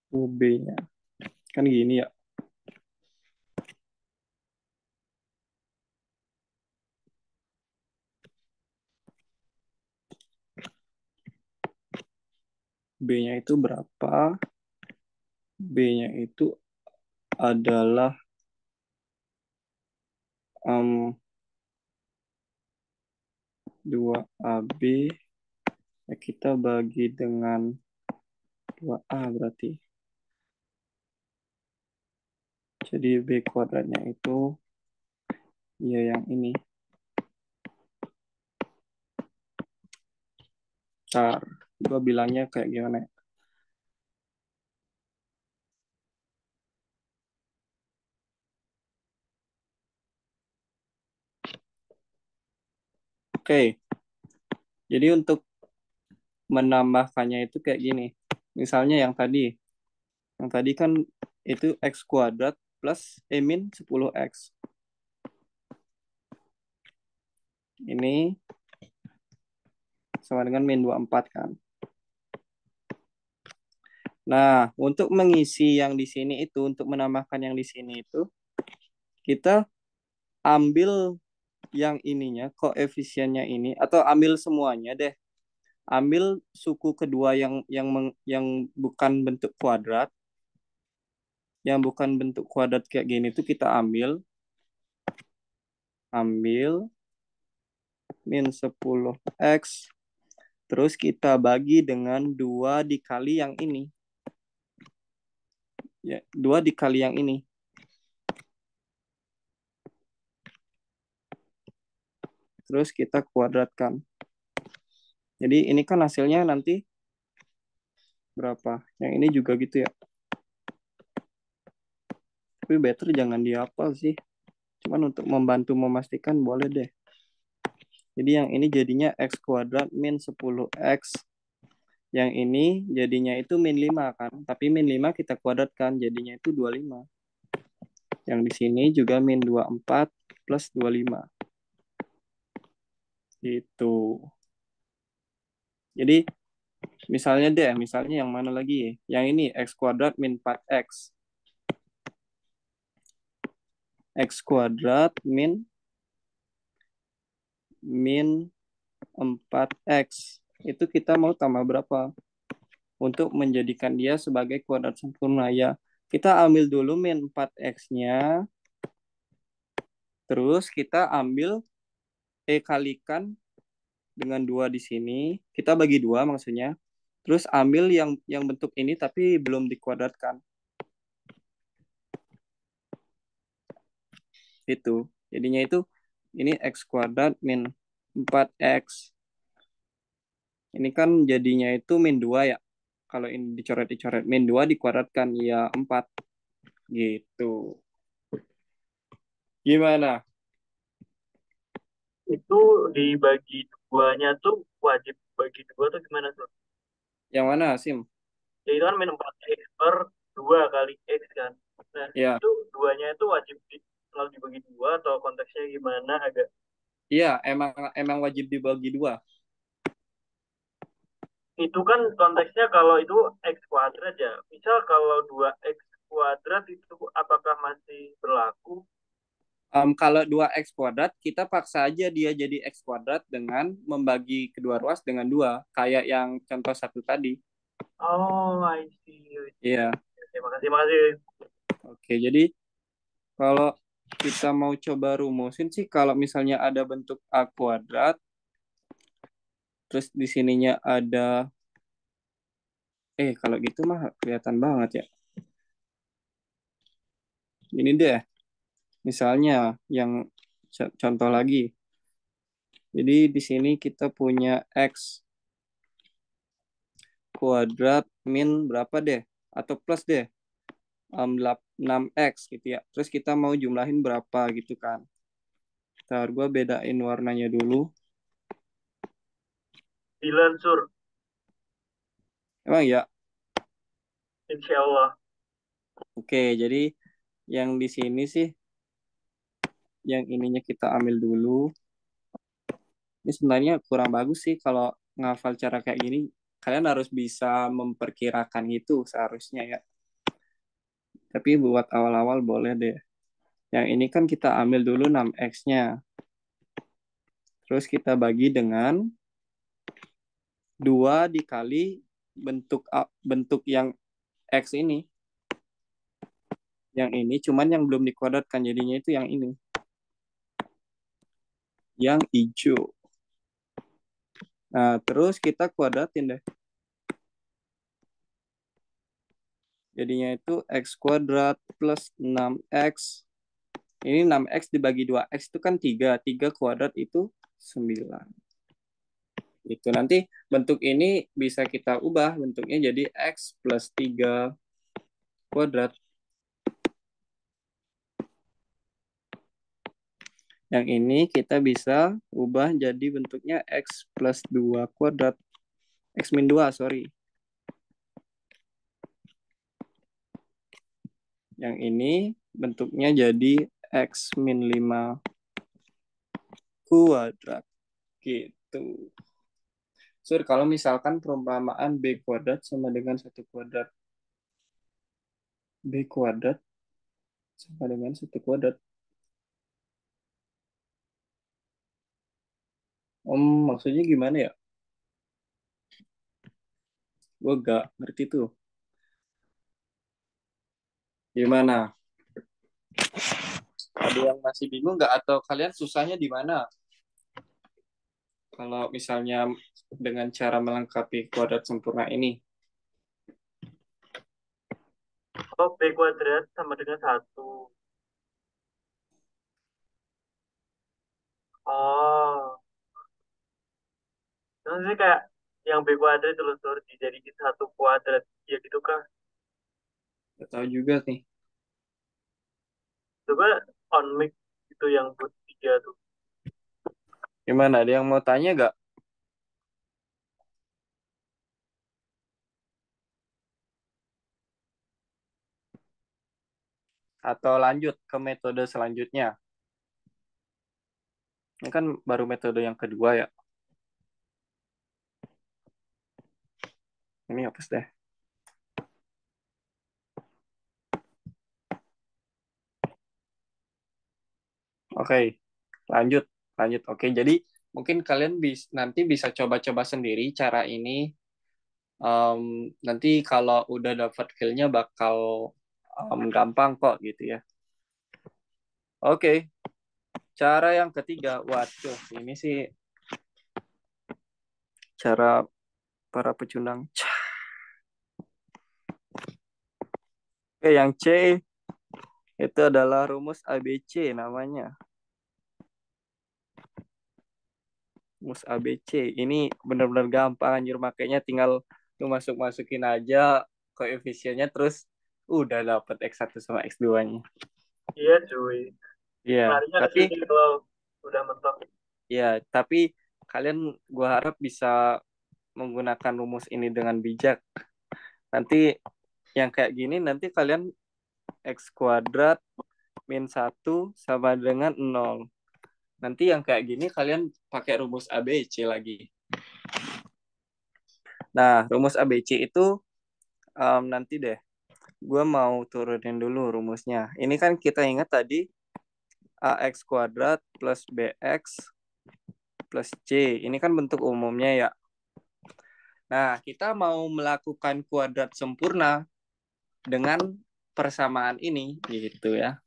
B-nya. Kan gini ya. B-nya itu berapa? B-nya itu adalah 2AB. Ya kita bagi dengan 2A berarti. Jadi B kuadratnya itu ya yang ini. Ntar, gue bilangnya kayak gimana ya? Oke, jadi untuk menambahkannya itu kayak gini. Misalnya yang tadi kan itu X kuadrat plus min 10X. Ini sama dengan min 24 kan. Nah, untuk mengisi yang di sini itu, untuk menambahkan yang di sini itu, kita ambil yang ininya, koefisiennya ini, atau ambil semuanya deh. Ambil suku kedua yang bukan bentuk kuadrat, yang bukan bentuk kuadrat kayak gini tuh kita ambil min 10X, terus kita bagi dengan 2 dikali yang ini. Ya, 2 dikali yang ini. Terus kita kuadratkan. Jadi ini kan hasilnya nanti berapa? Yang ini juga gitu ya. Tapi better jangan dihafal sih. Cuman untuk membantu memastikan boleh deh. Jadi yang ini jadinya X kuadrat min 10X. Yang ini jadinya itu min 5 kan. Tapi min 5 kita kuadratkan jadinya itu 25. Yang di sini juga min 24 plus 25. Gitu. Jadi misalnya yang mana lagi? Yang ini X kuadrat min 4X. X kuadrat min 4X. Itu kita mau tambah berapa? Untuk menjadikan dia sebagai kuadrat sempurna ya. Kita ambil dulu min 4X-nya. Terus kita ambil kalikan dengan 2 di sini. Kita bagi 2 maksudnya. Terus ambil yang bentuk ini tapi belum dikuadratkan. Itu. Jadinya itu ini X kuadrat min 4X. Ini kan jadinya itu min 2 ya. Kalau ini dicoret-dicoret. Min 2 dikuadratkan ya 4. Gitu. Gimana? Itu dibagi duanya tuh wajib bagi dua tuh gimana tuh? Yang mana, Sim? Ya itu kan min 4X per 2 kali X kan. Nah, Ya, itu duanya itu wajib selalu dibagi dua atau konteksnya gimana agak. iya, emang wajib dibagi 2. Itu kan konteksnya kalau itu X kuadrat ya. Misal kalau 2X kuadrat itu apakah masih berlaku? Kalau 2X kuadrat, kita paksa aja dia jadi X kuadrat dengan membagi kedua ruas dengan 2. Kayak yang contoh satu tadi. Oh, I see. I see. Iya, Terima kasih, makasih. oke. Jadi kalau kita mau coba rumusin sih, kalau misalnya ada bentuk A kuadrat, terus di sininya ada, kalau gitu mah kelihatan banget ya. Ini deh, misalnya yang contoh lagi. Jadi di sini kita punya X kuadrat min berapa deh? Atau plus deh. 6X gitu ya. Terus kita mau jumlahin berapa gitu kan. Ntar gue bedain warnanya dulu. Dilansur, Emang ya? insya Allah. Oke, jadi yang di sini sih, yang ininya kita ambil dulu. Ini sebenarnya kurang bagus sih kalau ngafal cara kayak gini. Kalian harus bisa memperkirakan itu seharusnya ya. Tapi buat awal-awal boleh deh. Yang ini kan kita ambil dulu 6X-nya. Terus kita bagi dengan 2 dikali bentuk yang X ini. Yang ini cuman yang belum dikuadratkan, jadinya itu yang ini. Yang hijau. Nah, terus kita kuadratin deh. Jadinya itu X kuadrat plus 6X. Ini 6X dibagi 2X itu kan 3. 3 kuadrat itu 9. Itu nanti bentuk ini bisa kita ubah bentuknya jadi X plus 3 kuadrat. Yang ini kita bisa ubah jadi bentuknya X plus 2 kuadrat. X min 2, sorry. Yang ini bentuknya jadi X min 5 kuadrat. Gitu. Sur, kalau misalkan perumpamaan B kuadrat sama dengan 1 kuadrat. B kuadrat sama dengan 1 kuadrat. Maksudnya gimana ya? Gue gak ngerti tuh. Gimana? Ada yang masih bingung nggak? Atau kalian susahnya di mana? Kalau misalnya dengan cara melengkapi kuadrat sempurna ini. Oh, B kuadrat sama dengan 1. Oh, terus ini kayak yang B kuadrat itu loh, Sur, dijadiin 1 kuadrat. Ya gitu kah? Gak tahu juga nih. Coba on mic itu yang buat 3 tuh. Gimana? Ada yang mau tanya nggak? Atau lanjut ke metode selanjutnya? Ini kan baru metode yang kedua ya. Ini hapus deh. Oke, lanjut. Lanjut. Oke, jadi mungkin kalian nanti bisa coba-coba sendiri cara ini. Nanti kalau udah dapat feel-nya bakal gampang kok gitu ya. Oke, cara yang ketiga. Waduh, ini sih cara para pecundang. Oke, yang C itu adalah rumus ABC namanya. Rumus ABC. Ini benar-benar gampang anjir, makanya tinggal lu masukin aja koefisiennya terus udah dapet X1 sama X2-nya. Iya, cuy. Iya, Larinya ke tapi sini kalau udah mentok. tapi kalian gua harap bisa menggunakan rumus ini dengan bijak. Nanti yang kayak gini nanti kalian X kuadrat min 1 sama dengan 0. Nanti yang kayak gini kalian pakai rumus ABC lagi. Nah, rumus ABC itu nanti deh. Gue mau turunin dulu rumusnya. Ini kan kita ingat tadi AX kuadrat plus BX plus C. Ini kan bentuk umumnya ya. Nah, kita mau melakukan kuadrat sempurna dengan persamaan ini gitu ya.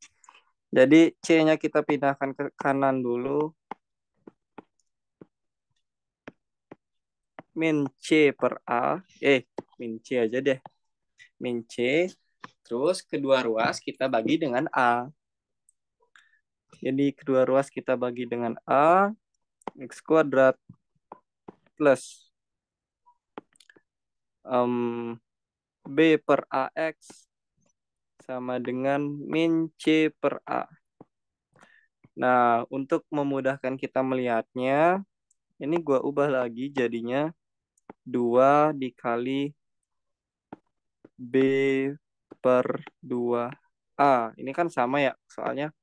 Jadi C-nya kita pindahkan ke kanan dulu. Min C per A. Min C aja deh. Min C. Terus kedua ruas kita bagi dengan A. Jadi kedua ruas kita bagi dengan A. X kuadrat plus B per AX sama dengan min C per A. Nah, untuk memudahkan kita melihatnya, ini gue ubah lagi jadinya 2 dikali B per 2A. Ini kan sama ya, soalnya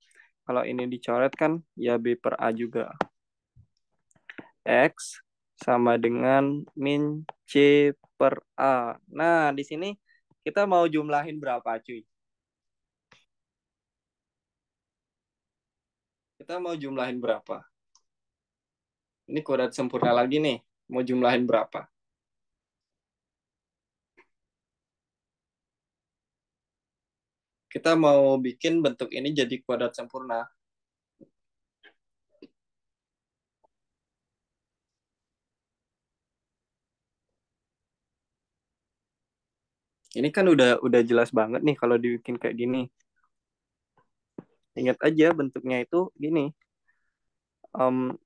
kalau ini dicoret kan ya B per A juga. X sama dengan min C per A. Nah, di sini kita mau jumlahin berapa, cuy? Kita mau jumlahin berapa? Ini kuadrat sempurna lagi nih. Mau jumlahin berapa? Kita mau bikin bentuk ini jadi kuadrat sempurna. Ini kan udah jelas banget nih kalau dibikin kayak gini. Ingat aja bentuknya itu gini.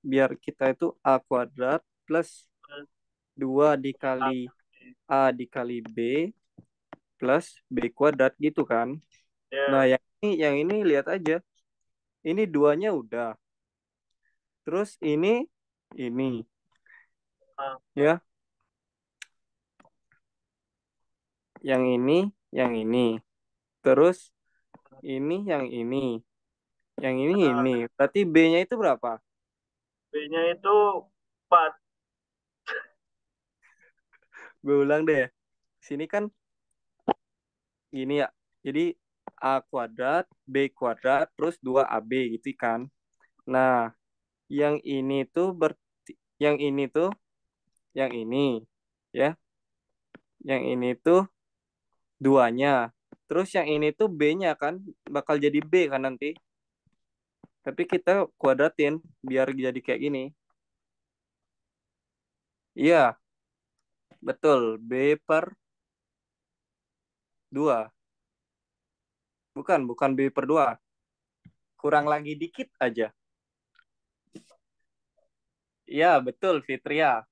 Biar kita itu A kuadrat plus 2 dikali A dikali B plus B kuadrat gitu kan. Nah, Ya, yang ini lihat aja. Ini duanya udah. Terus ini ya. yang ini. Terus ini yang ini. Yang ini. Berarti B-nya itu berapa? B-nya itu 4. Gue ulang deh. Sini kan gini ya. Jadi A kuadrat, B kuadrat, terus 2AB gitu kan. Nah, yang ini tuh yang ini tuh yang ini ya. Yang ini tuh duanya. Terus yang ini tuh B-nya kan bakal jadi B kan nanti. Tapi kita kuadratin biar jadi kayak gini. Iya, betul. B per 2. Bukan B per 2. Kurang lagi dikit aja. Iya, betul Fitria.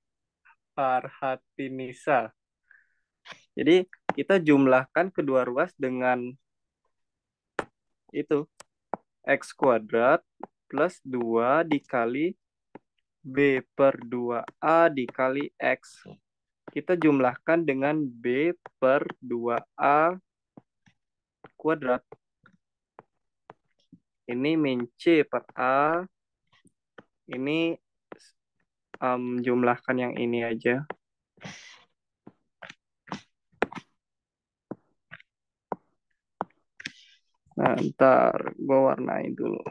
Farhatinisa. Jadi kita jumlahkan kedua ruas dengan itu. X kuadrat plus 2 dikali B per 2A dikali X. Kita jumlahkan dengan B per 2A kuadrat. Ini min C per A. Ini jumlahkan yang ini aja. Nah, ntar gue warnain dulu.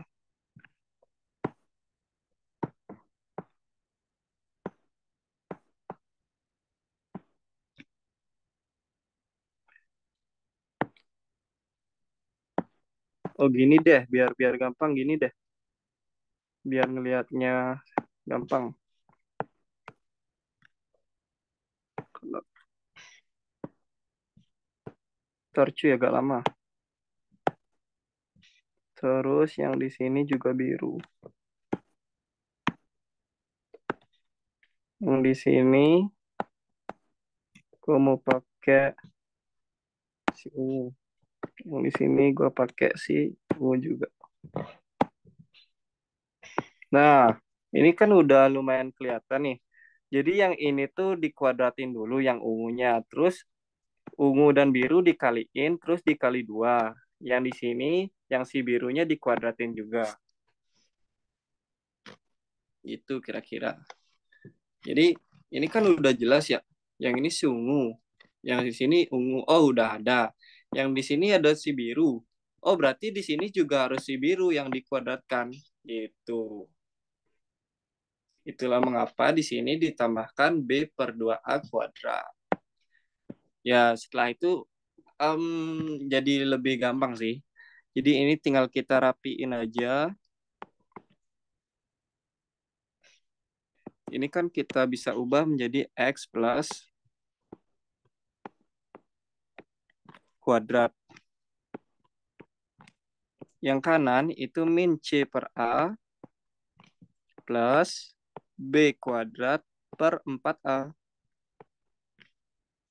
Oh gini deh, biar gampang gini deh. Biar ngelihatnya gampang. Torcu ya agak lama. Terus yang di sini juga biru. Yang di sini gue mau pakai si ungu. Yang di sini gue pakai si ungu juga. Nah, ini kan udah lumayan kelihatan nih. Jadi yang ini tuh dikuadratin dulu yang ungunya. Terus ungu dan biru dikaliin, terus dikali 2. Yang di sini, yang si birunya dikuadratin juga. Itu kira-kira. Jadi ini kan udah jelas ya. Yang ini si ungu. Yang di sini ungu. Oh, udah ada. Yang di sini ada si biru. Oh, berarti di sini juga harus si biru yang dikuadratkan. Gitu. Itulah mengapa di sini ditambahkan B per 2A kuadrat. Ya, setelah itu jadi lebih gampang sih. Jadi ini tinggal kita rapiin aja. Ini kan kita bisa ubah menjadi X plus kuadrat. Yang kanan itu min C per A plus B kuadrat per 4A.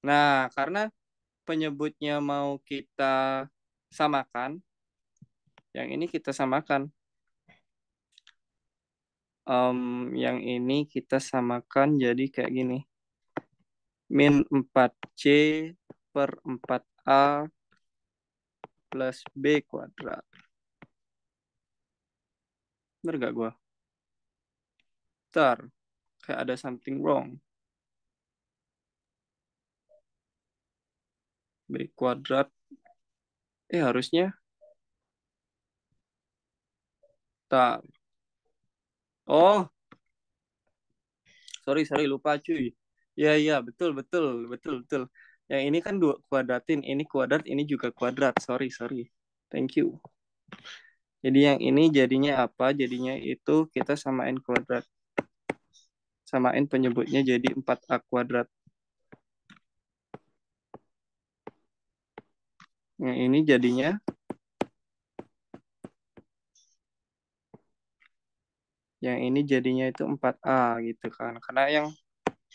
Nah, karena penyebutnya mau kita samakan, yang ini kita samakan. Yang ini kita samakan jadi kayak gini. Min 4C per 4A plus B kuadrat. Bener gak gue? Ntar, kayak ada something wrong. B kuadrat. Harusnya. Ntar. Oh, sorry, lupa cuy. Iya, betul. Yang ini kan dua kuadratin, ini kuadrat, ini juga kuadrat. Sorry. Thank you. Jadi yang ini jadinya apa? Jadinya itu kita samain kuadrat. Samain penyebutnya jadi 4A kuadrat. Yang ini jadinya itu 4A gitu kan. Karena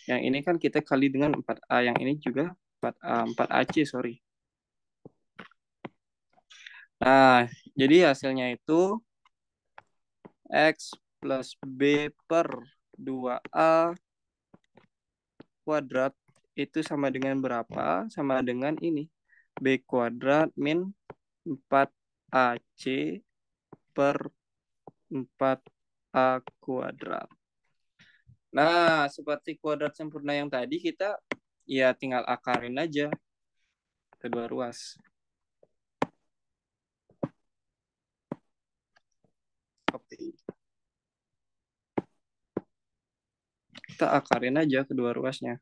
yang ini kan kita kali dengan 4A, yang ini juga 4A, 4AC, sorry. Nah, jadi hasilnya itu X plus B per 2A kuadrat itu sama dengan berapa? Sama dengan ini. B kuadrat min 4AC per 4A kuadrat. Nah, seperti kuadrat sempurna yang tadi, kita ya tinggal akarin aja kedua ruas. Oke. Kita akarin aja kedua ruasnya.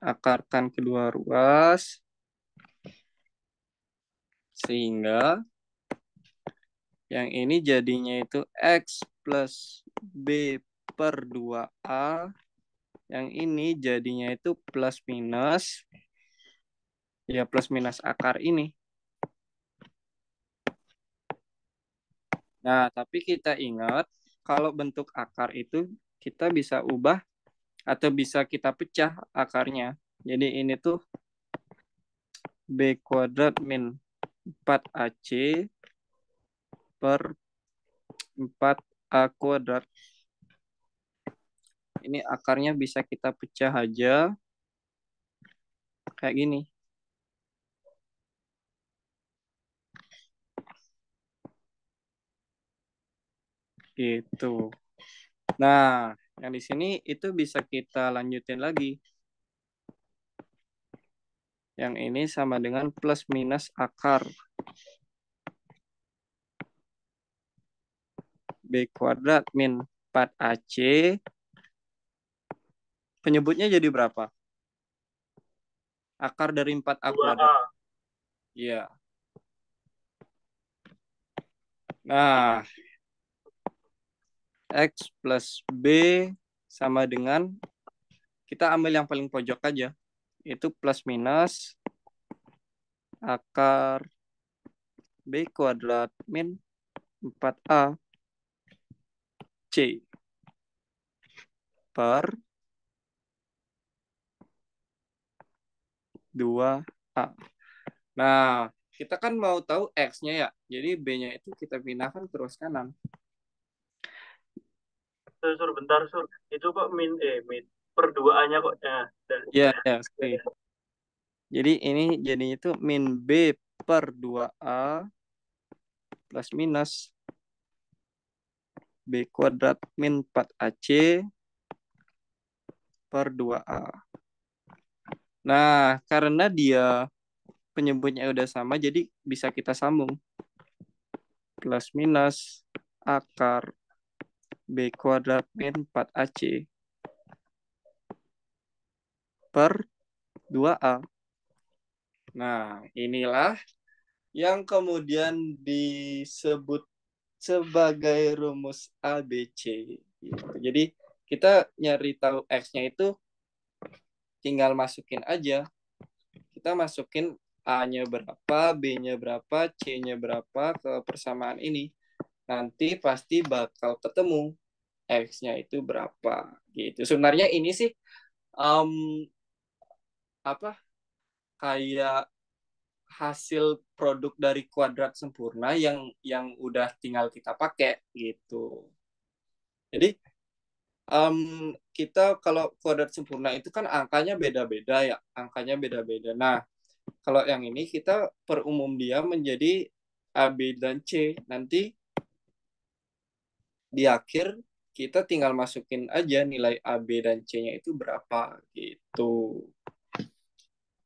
Akarkan kedua ruas. Sehingga yang ini jadinya itu X plus B per 2A. Yang ini jadinya itu plus minus. Ya plus minus akar ini. Nah, tapi kita ingat kalau bentuk akar itu kita bisa ubah atau bisa kita pecah akarnya. Jadi ini tuh B kuadrat min 4AC per 4A kuadrat. Ini akarnya bisa kita pecah aja kayak gini. Gitu. Nah, yang di sini itu bisa kita lanjutin lagi. Yang ini sama dengan plus minus akar B kuadrat min 4AC. Penyebutnya jadi berapa? Akar dari 4A kuadrat. 2A. Iya. Nah, X plus B sama dengan, kita ambil yang paling pojok aja. Itu plus minus akar B kuadrat min 4A C per 2A. Nah, kita kan mau tahu X-nya ya. Jadi B-nya itu kita pindahkan ke ruas kanan. Sur, bentar, Sur. Itu kok min per 2A-nya kok. Ya, Ya, ya, oke. Jadi ini jadinya itu min B per 2A plus minus B kuadrat min 4AC per 2A. Nah, karena dia penyebutnya udah sama, jadi bisa kita sambung. Plus minus akar B kuadrat min 4AC per 2A. Nah, inilah yang kemudian disebut sebagai rumus ABC. Gitu. Jadi kita nyari tahu X-nya itu tinggal masukin aja. Kita masukin A-nya berapa, B-nya berapa, C-nya berapa ke persamaan ini. Nanti pasti bakal ketemu X-nya itu berapa. Gitu. Sebenarnya ini sih um, apa kayak hasil produk dari kuadrat sempurna yang udah tinggal kita pakai gitu. Jadi kita kalau kuadrat sempurna itu kan angkanya beda-beda ya, angkanya beda-beda. Nah, kalau yang ini kita perumum dia menjadi A, B, dan C. Nanti di akhir kita tinggal masukin aja nilai A, B, dan C-nya itu berapa gitu.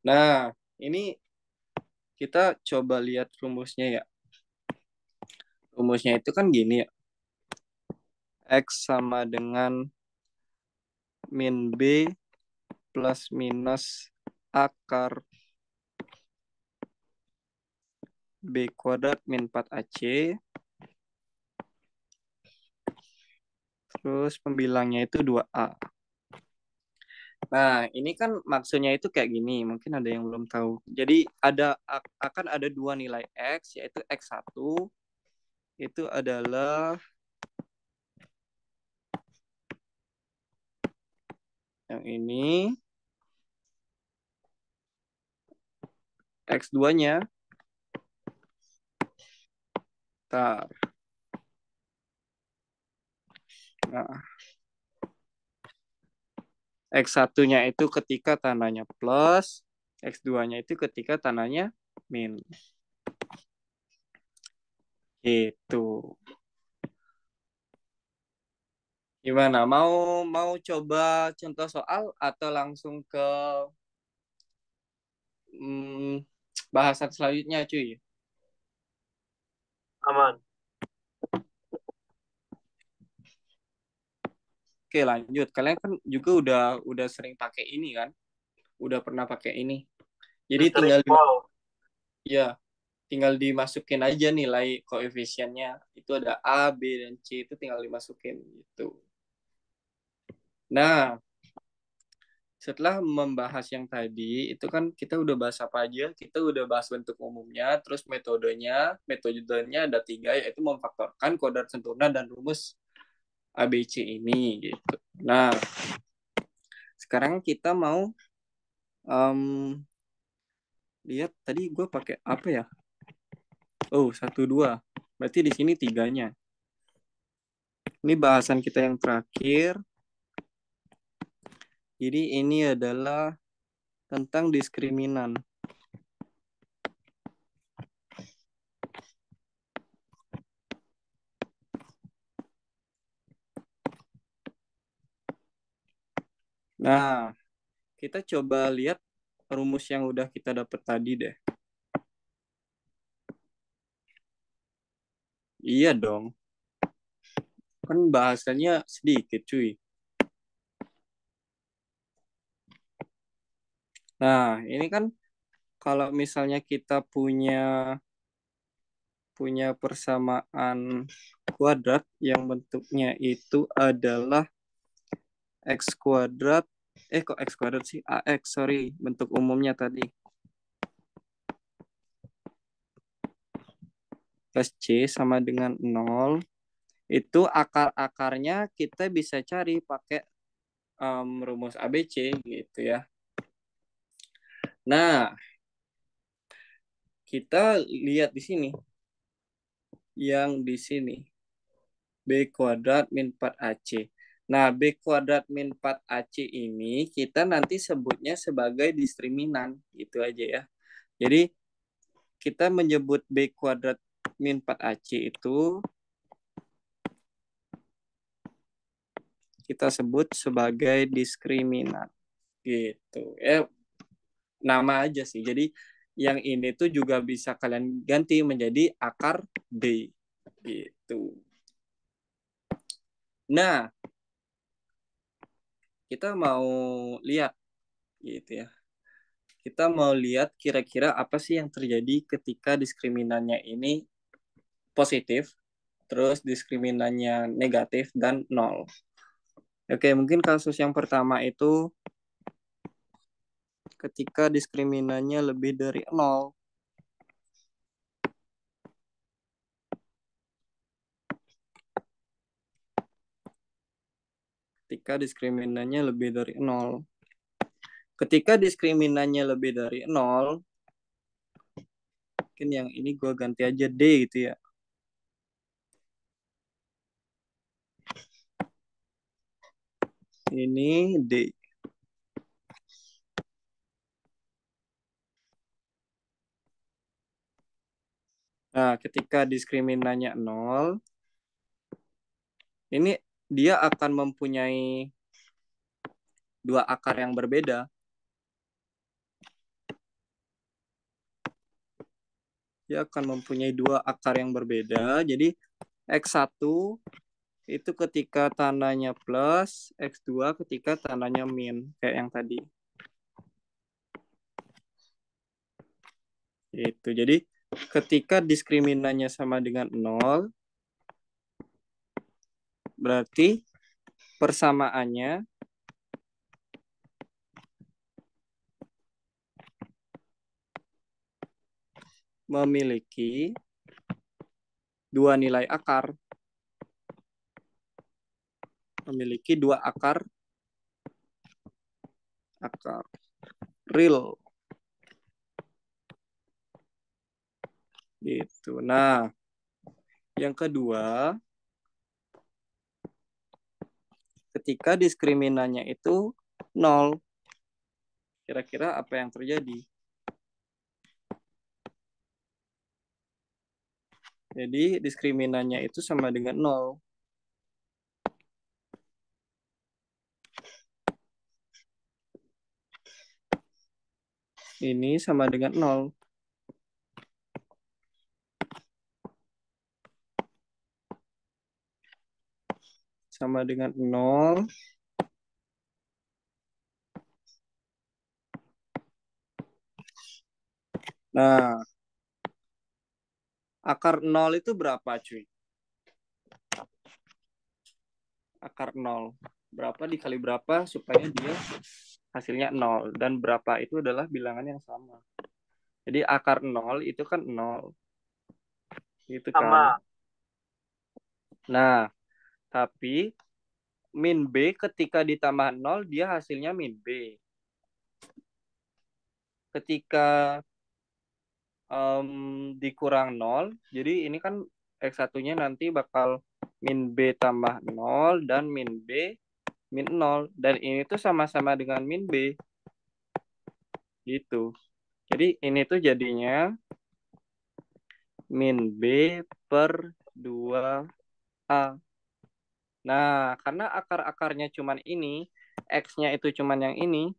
Nah, ini kita coba lihat rumusnya ya. Rumusnya itu kan gini ya. X sama dengan min B plus minus akar B kuadrat min 4AC. Terus pembilangnya itu 2A. Nah, ini kan maksudnya itu kayak gini. Mungkin ada yang belum tahu. Jadi akan ada dua nilai X, yaitu X1. Itu adalah yang ini. X2-nya. Nah, X1-nya itu ketika tandanya plus, X2-nya itu ketika tandanya min. Itu. Gimana? Mau coba contoh soal atau langsung ke hmm, bahasan selanjutnya, cuy? Aman. Oke, lanjut. Kalian kan juga udah sering pakai ini kan? Udah pernah pakai ini. Jadi Udah sering Paul. ya, tinggal dimasukin aja nilai koefisiennya. Itu ada A, B, dan C itu tinggal dimasukin gitu. Nah, setelah membahas yang tadi, itu kan kita udah bahas apa aja? Kita udah bahas bentuk umumnya, terus metodenya. Metodenya ada tiga, yaitu memfaktorkan, kuadrat sempurna, dan rumus ABC ini gitu. Nah, sekarang kita mau lihat tadi gue pakai apa ya? Oh, satu dua. Berarti di sini tiganya. Ini bahasan kita yang terakhir. Jadi ini adalah tentang diskriminan. Nah, kita coba lihat rumus yang udah kita dapat tadi deh. Iya dong. Kan bahasanya sedikit, cuy. Nah, ini kan kalau misalnya kita punya persamaan kuadrat yang bentuknya itu adalah x kuadrat, kok x kuadrat sih? AX, sorry, bentuk umumnya tadi. Plus C sama dengan 0, itu akar-akarnya kita bisa cari pakai rumus ABC gitu ya. Nah, kita lihat di sini. Yang di sini. B kuadrat min 4AC. Nah, B kuadrat min 4AC ini kita nanti sebutnya sebagai diskriminan. Gitu aja ya. Jadi, kita menyebut B kuadrat min 4AC itu kita sebut sebagai diskriminan. Gitu. Nama aja sih. Jadi, yang ini tuh juga bisa kalian ganti menjadi akar B. Gitu. Nah, kita mau lihat gitu ya. Kita mau lihat kira-kira apa sih yang terjadi ketika diskriminannya ini positif, terus diskriminannya negatif dan nol. Oke, mungkin kasus yang pertama itu ketika diskriminannya lebih dari nol. Ketika diskriminannya lebih dari nol. Ketika diskriminannya lebih dari nol, mungkin yang ini gue ganti aja D gitu ya. Ini D. Nah, ketika diskriminannya nol, ini dia akan mempunyai dua akar yang berbeda. Dia akan mempunyai dua akar yang berbeda. Jadi X1 itu ketika tandanya plus, X2 ketika tandanya min, kayak yang tadi. Itu. Jadi ketika diskriminannya sama dengan 0, berarti persamaannya memiliki dua nilai akar. Memiliki dua akar real. Gitu. Nah, yang kedua, ketika diskriminannya itu 0. Kira-kira apa yang terjadi? Jadi diskriminannya itu sama dengan 0. Ini sama dengan 0. Sama dengan 0. Nah, akar 0 itu berapa, cuy? Akar 0. Berapa dikali berapa supaya dia hasilnya 0. Dan berapa itu adalah bilangan yang sama. Jadi akar 0 itu kan 0. Gitu kan. Sama. Nah, tapi min B ketika ditambah 0, dia hasilnya min B. Ketika dikurang 0, jadi ini kan X1-nya nanti bakal min B tambah 0 dan min B min 0. Dan ini tuh sama-sama dengan min B. Gitu. Jadi ini tuh jadinya min B per 2A. Nah, karena akar-akarnya cuman ini, X-nya itu cuman yang ini,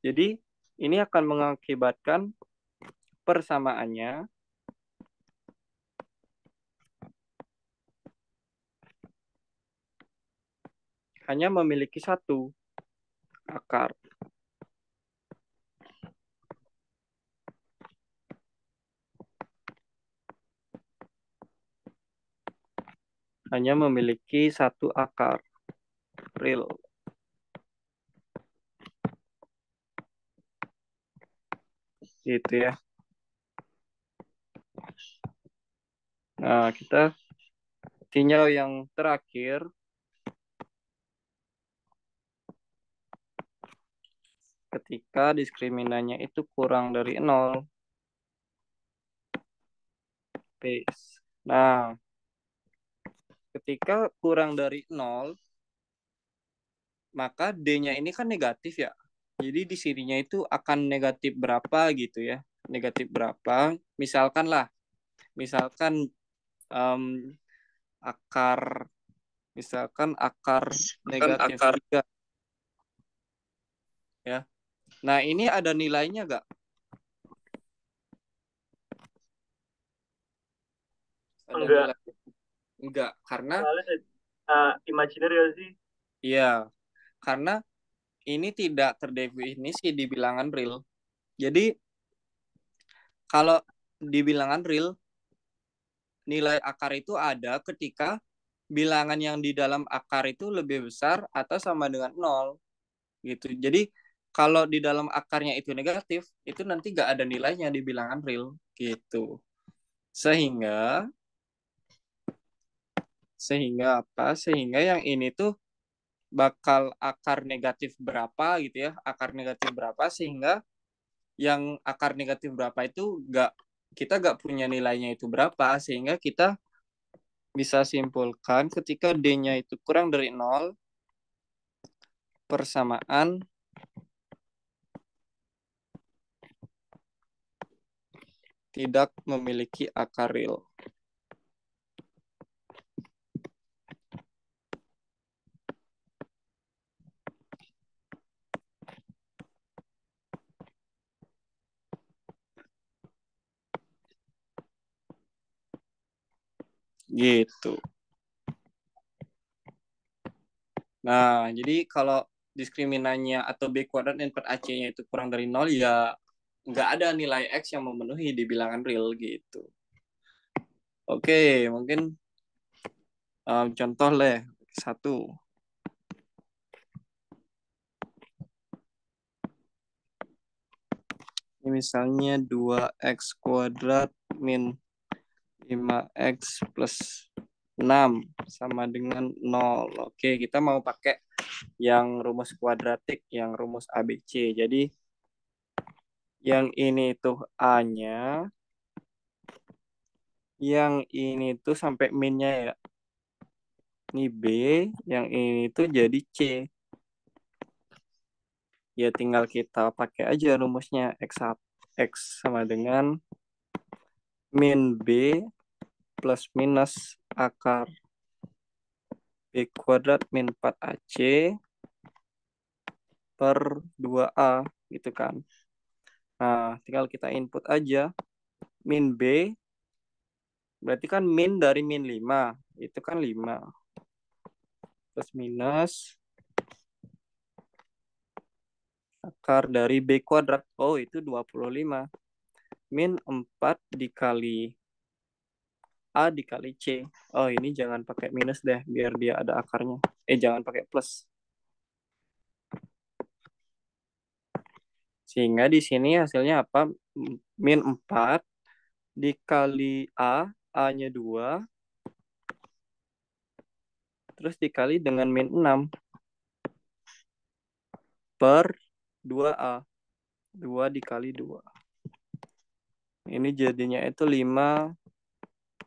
jadi ini akan mengakibatkan persamaannya hanya memiliki satu akar. Hanya memiliki satu akar real. Gitu ya. Nah, kita tinggal yang terakhir. Ketika diskriminannya itu kurang dari 0. Paste. Nah, ketika kurang dari 0, maka D-nya ini kan negatif ya. Jadi di sininya itu akan negatif berapa gitu ya. Negatif berapa. Misalkan um, akar akar negatif 3 ya. Nah, ini ada nilainya nggak? Ada Enggak. nilai? Enggak, karena Soalnya imajiner ya sih. iya, karena ini tidak terdefinisi di bilangan real. Jadi kalau di bilangan real, nilai akar itu ada ketika bilangan yang di dalam akar itu lebih besar atau sama dengan 0 gitu. Jadi kalau di dalam akarnya itu negatif, itu nanti nggak ada nilainya di bilangan real gitu. Sehingga apa? Sehingga yang ini tuh bakal akar negatif berapa gitu ya, akar negatif berapa, sehingga yang akar negatif berapa itu kita nggak punya nilainya itu berapa, sehingga kita bisa simpulkan ketika D-nya itu kurang dari 0, persamaan tidak memiliki akar real. Gitu. Nah, jadi kalau diskriminannya atau B kuadrat input AC-nya itu kurang dari 0, ya nggak ada nilai X yang memenuhi di bilangan real gitu. Oke, mungkin contoh lah satu. Ini misalnya 2x kuadrat min 5x plus 6 sama dengan 0. Oke, kita mau pakai yang rumus kuadratik, yang rumus ABC. Jadi yang ini tuh A-nya, Yang ini tuh sampai minnya ya. Ini B, yang ini tuh jadi C. Ya tinggal kita pakai aja rumusnya X sama dengan min B plus minus akar B kuadrat min 4AC per 2A gitu kan. Nah, tinggal kita input aja. Min B berarti kan min dari min 5. Itu kan 5. Plus minus akar dari B kuadrat. Oh, itu 25. Min 4 dikali A dikali C. Oh, ini jangan pakai minus deh, biar dia ada akarnya. Jangan pakai plus. Sehingga di sini hasilnya apa? Min 4 dikali A, A-nya 2, terus dikali dengan min 6 per 2A. 2 dikali 2. Ini jadinya itu 5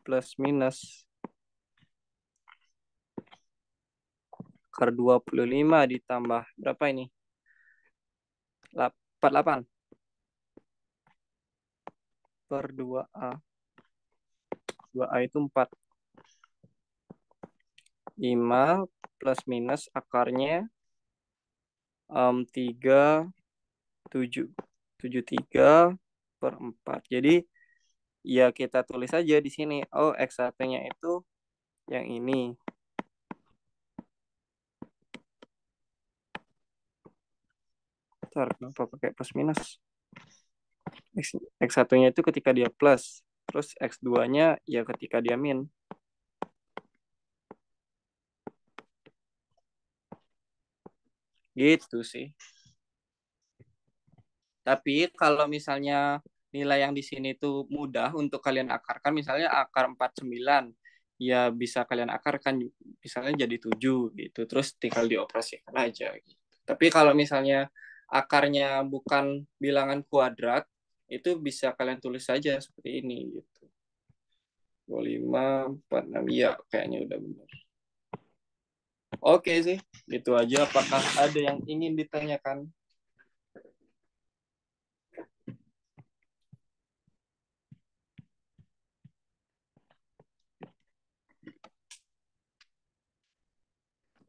plus minus akar 25 ditambah berapa ini? 48 per 2A. 2A itu 4. 5 plus minus akarnya 3, 7. 73 per 4. Jadi ya kita tulis aja di sini. Oh, X1-nya itu yang ini. Bentar, kenapa pakai plus minus? X1-nya itu ketika dia plus. Terus X2-nya ya ketika dia min. Gitu sih. Tapi kalau misalnya nilai yang di sini tuh mudah untuk kalian akarkan, misalnya akar 49, ya bisa kalian akarkan misalnya jadi 7 gitu. Terus tinggal dioperasikan aja gitu. Tapi kalau misalnya akarnya bukan bilangan kuadrat, itu bisa kalian tulis saja seperti ini gitu. 25, 46, ya kayaknya udah benar. Oke sih, gitu aja. Apakah ada yang ingin ditanyakan?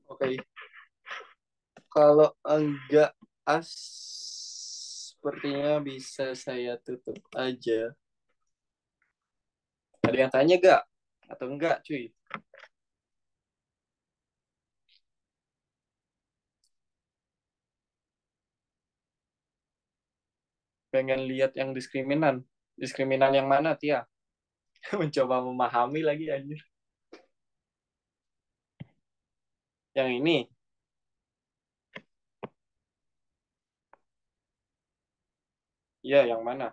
Oke. Kalau enggak as sepertinya bisa saya tutup aja. Ada yang tanya gak? Atau enggak cuy? Pengen lihat yang diskriminan. Diskriminan yang mana Tia? Mencoba memahami lagi anjir. Yang ini. Iya, yang mana?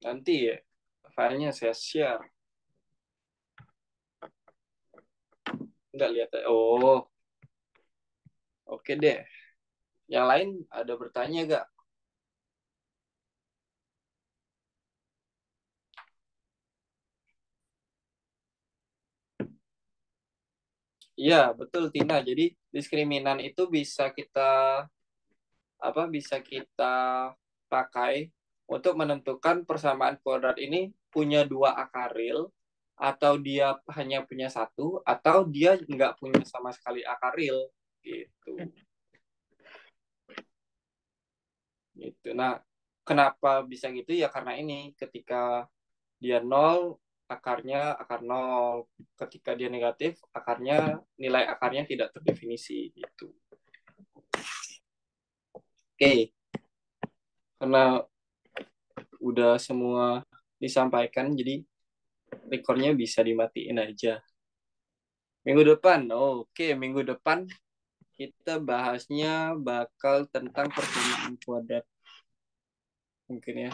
Nanti ya. Filenya saya share. Enggak lihat. Oh, oke deh. Yang lain ada bertanya gak? Iya, betul Tina. Jadi diskriminan itu bisa kita pakai untuk menentukan persamaan kuadrat ini punya dua akar real atau dia hanya punya satu atau dia nggak punya sama sekali akar real gitu. Gitu. Nah, kenapa bisa gitu ya karena ini ketika dia nol akarnya akar nol, ketika dia negatif akarnya nilai akarnya tidak terdefinisi gitu. Oke, karena udah semua disampaikan jadi rekornya bisa dimatiin aja. Minggu depan, oke, minggu depan kita bahasnya bakal tentang persamaan kuadrat mungkin ya.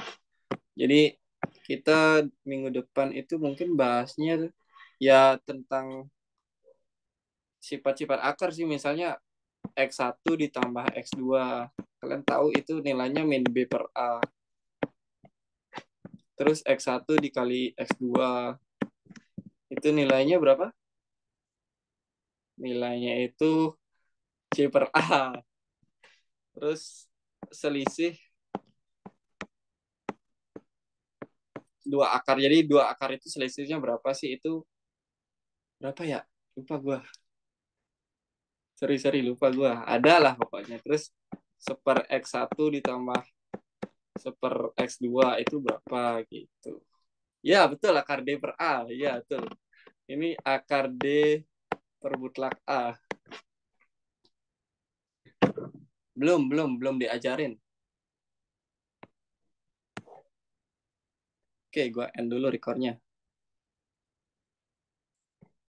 Jadi kita minggu depan itu mungkin bahasnya ya tentang sifat-sifat akar sih, misalnya X1 ditambah X2. Kalian tahu itu nilainya min B per A. Terus X1 dikali X2. Itu nilainya berapa? Nilainya itu C per A. Terus selisih 2 akar. Jadi 2 akar itu selisihnya berapa sih? Itu berapa ya? Lupa gue. Seri-seri lupa gue. Ada lah pokoknya. Terus seper X1 ditambah seper X2 itu berapa gitu. Ya betul, akar D per A. Ya betul. Ini akar D per mutlak A. Belum diajarin. Oke, gue end dulu recordnya.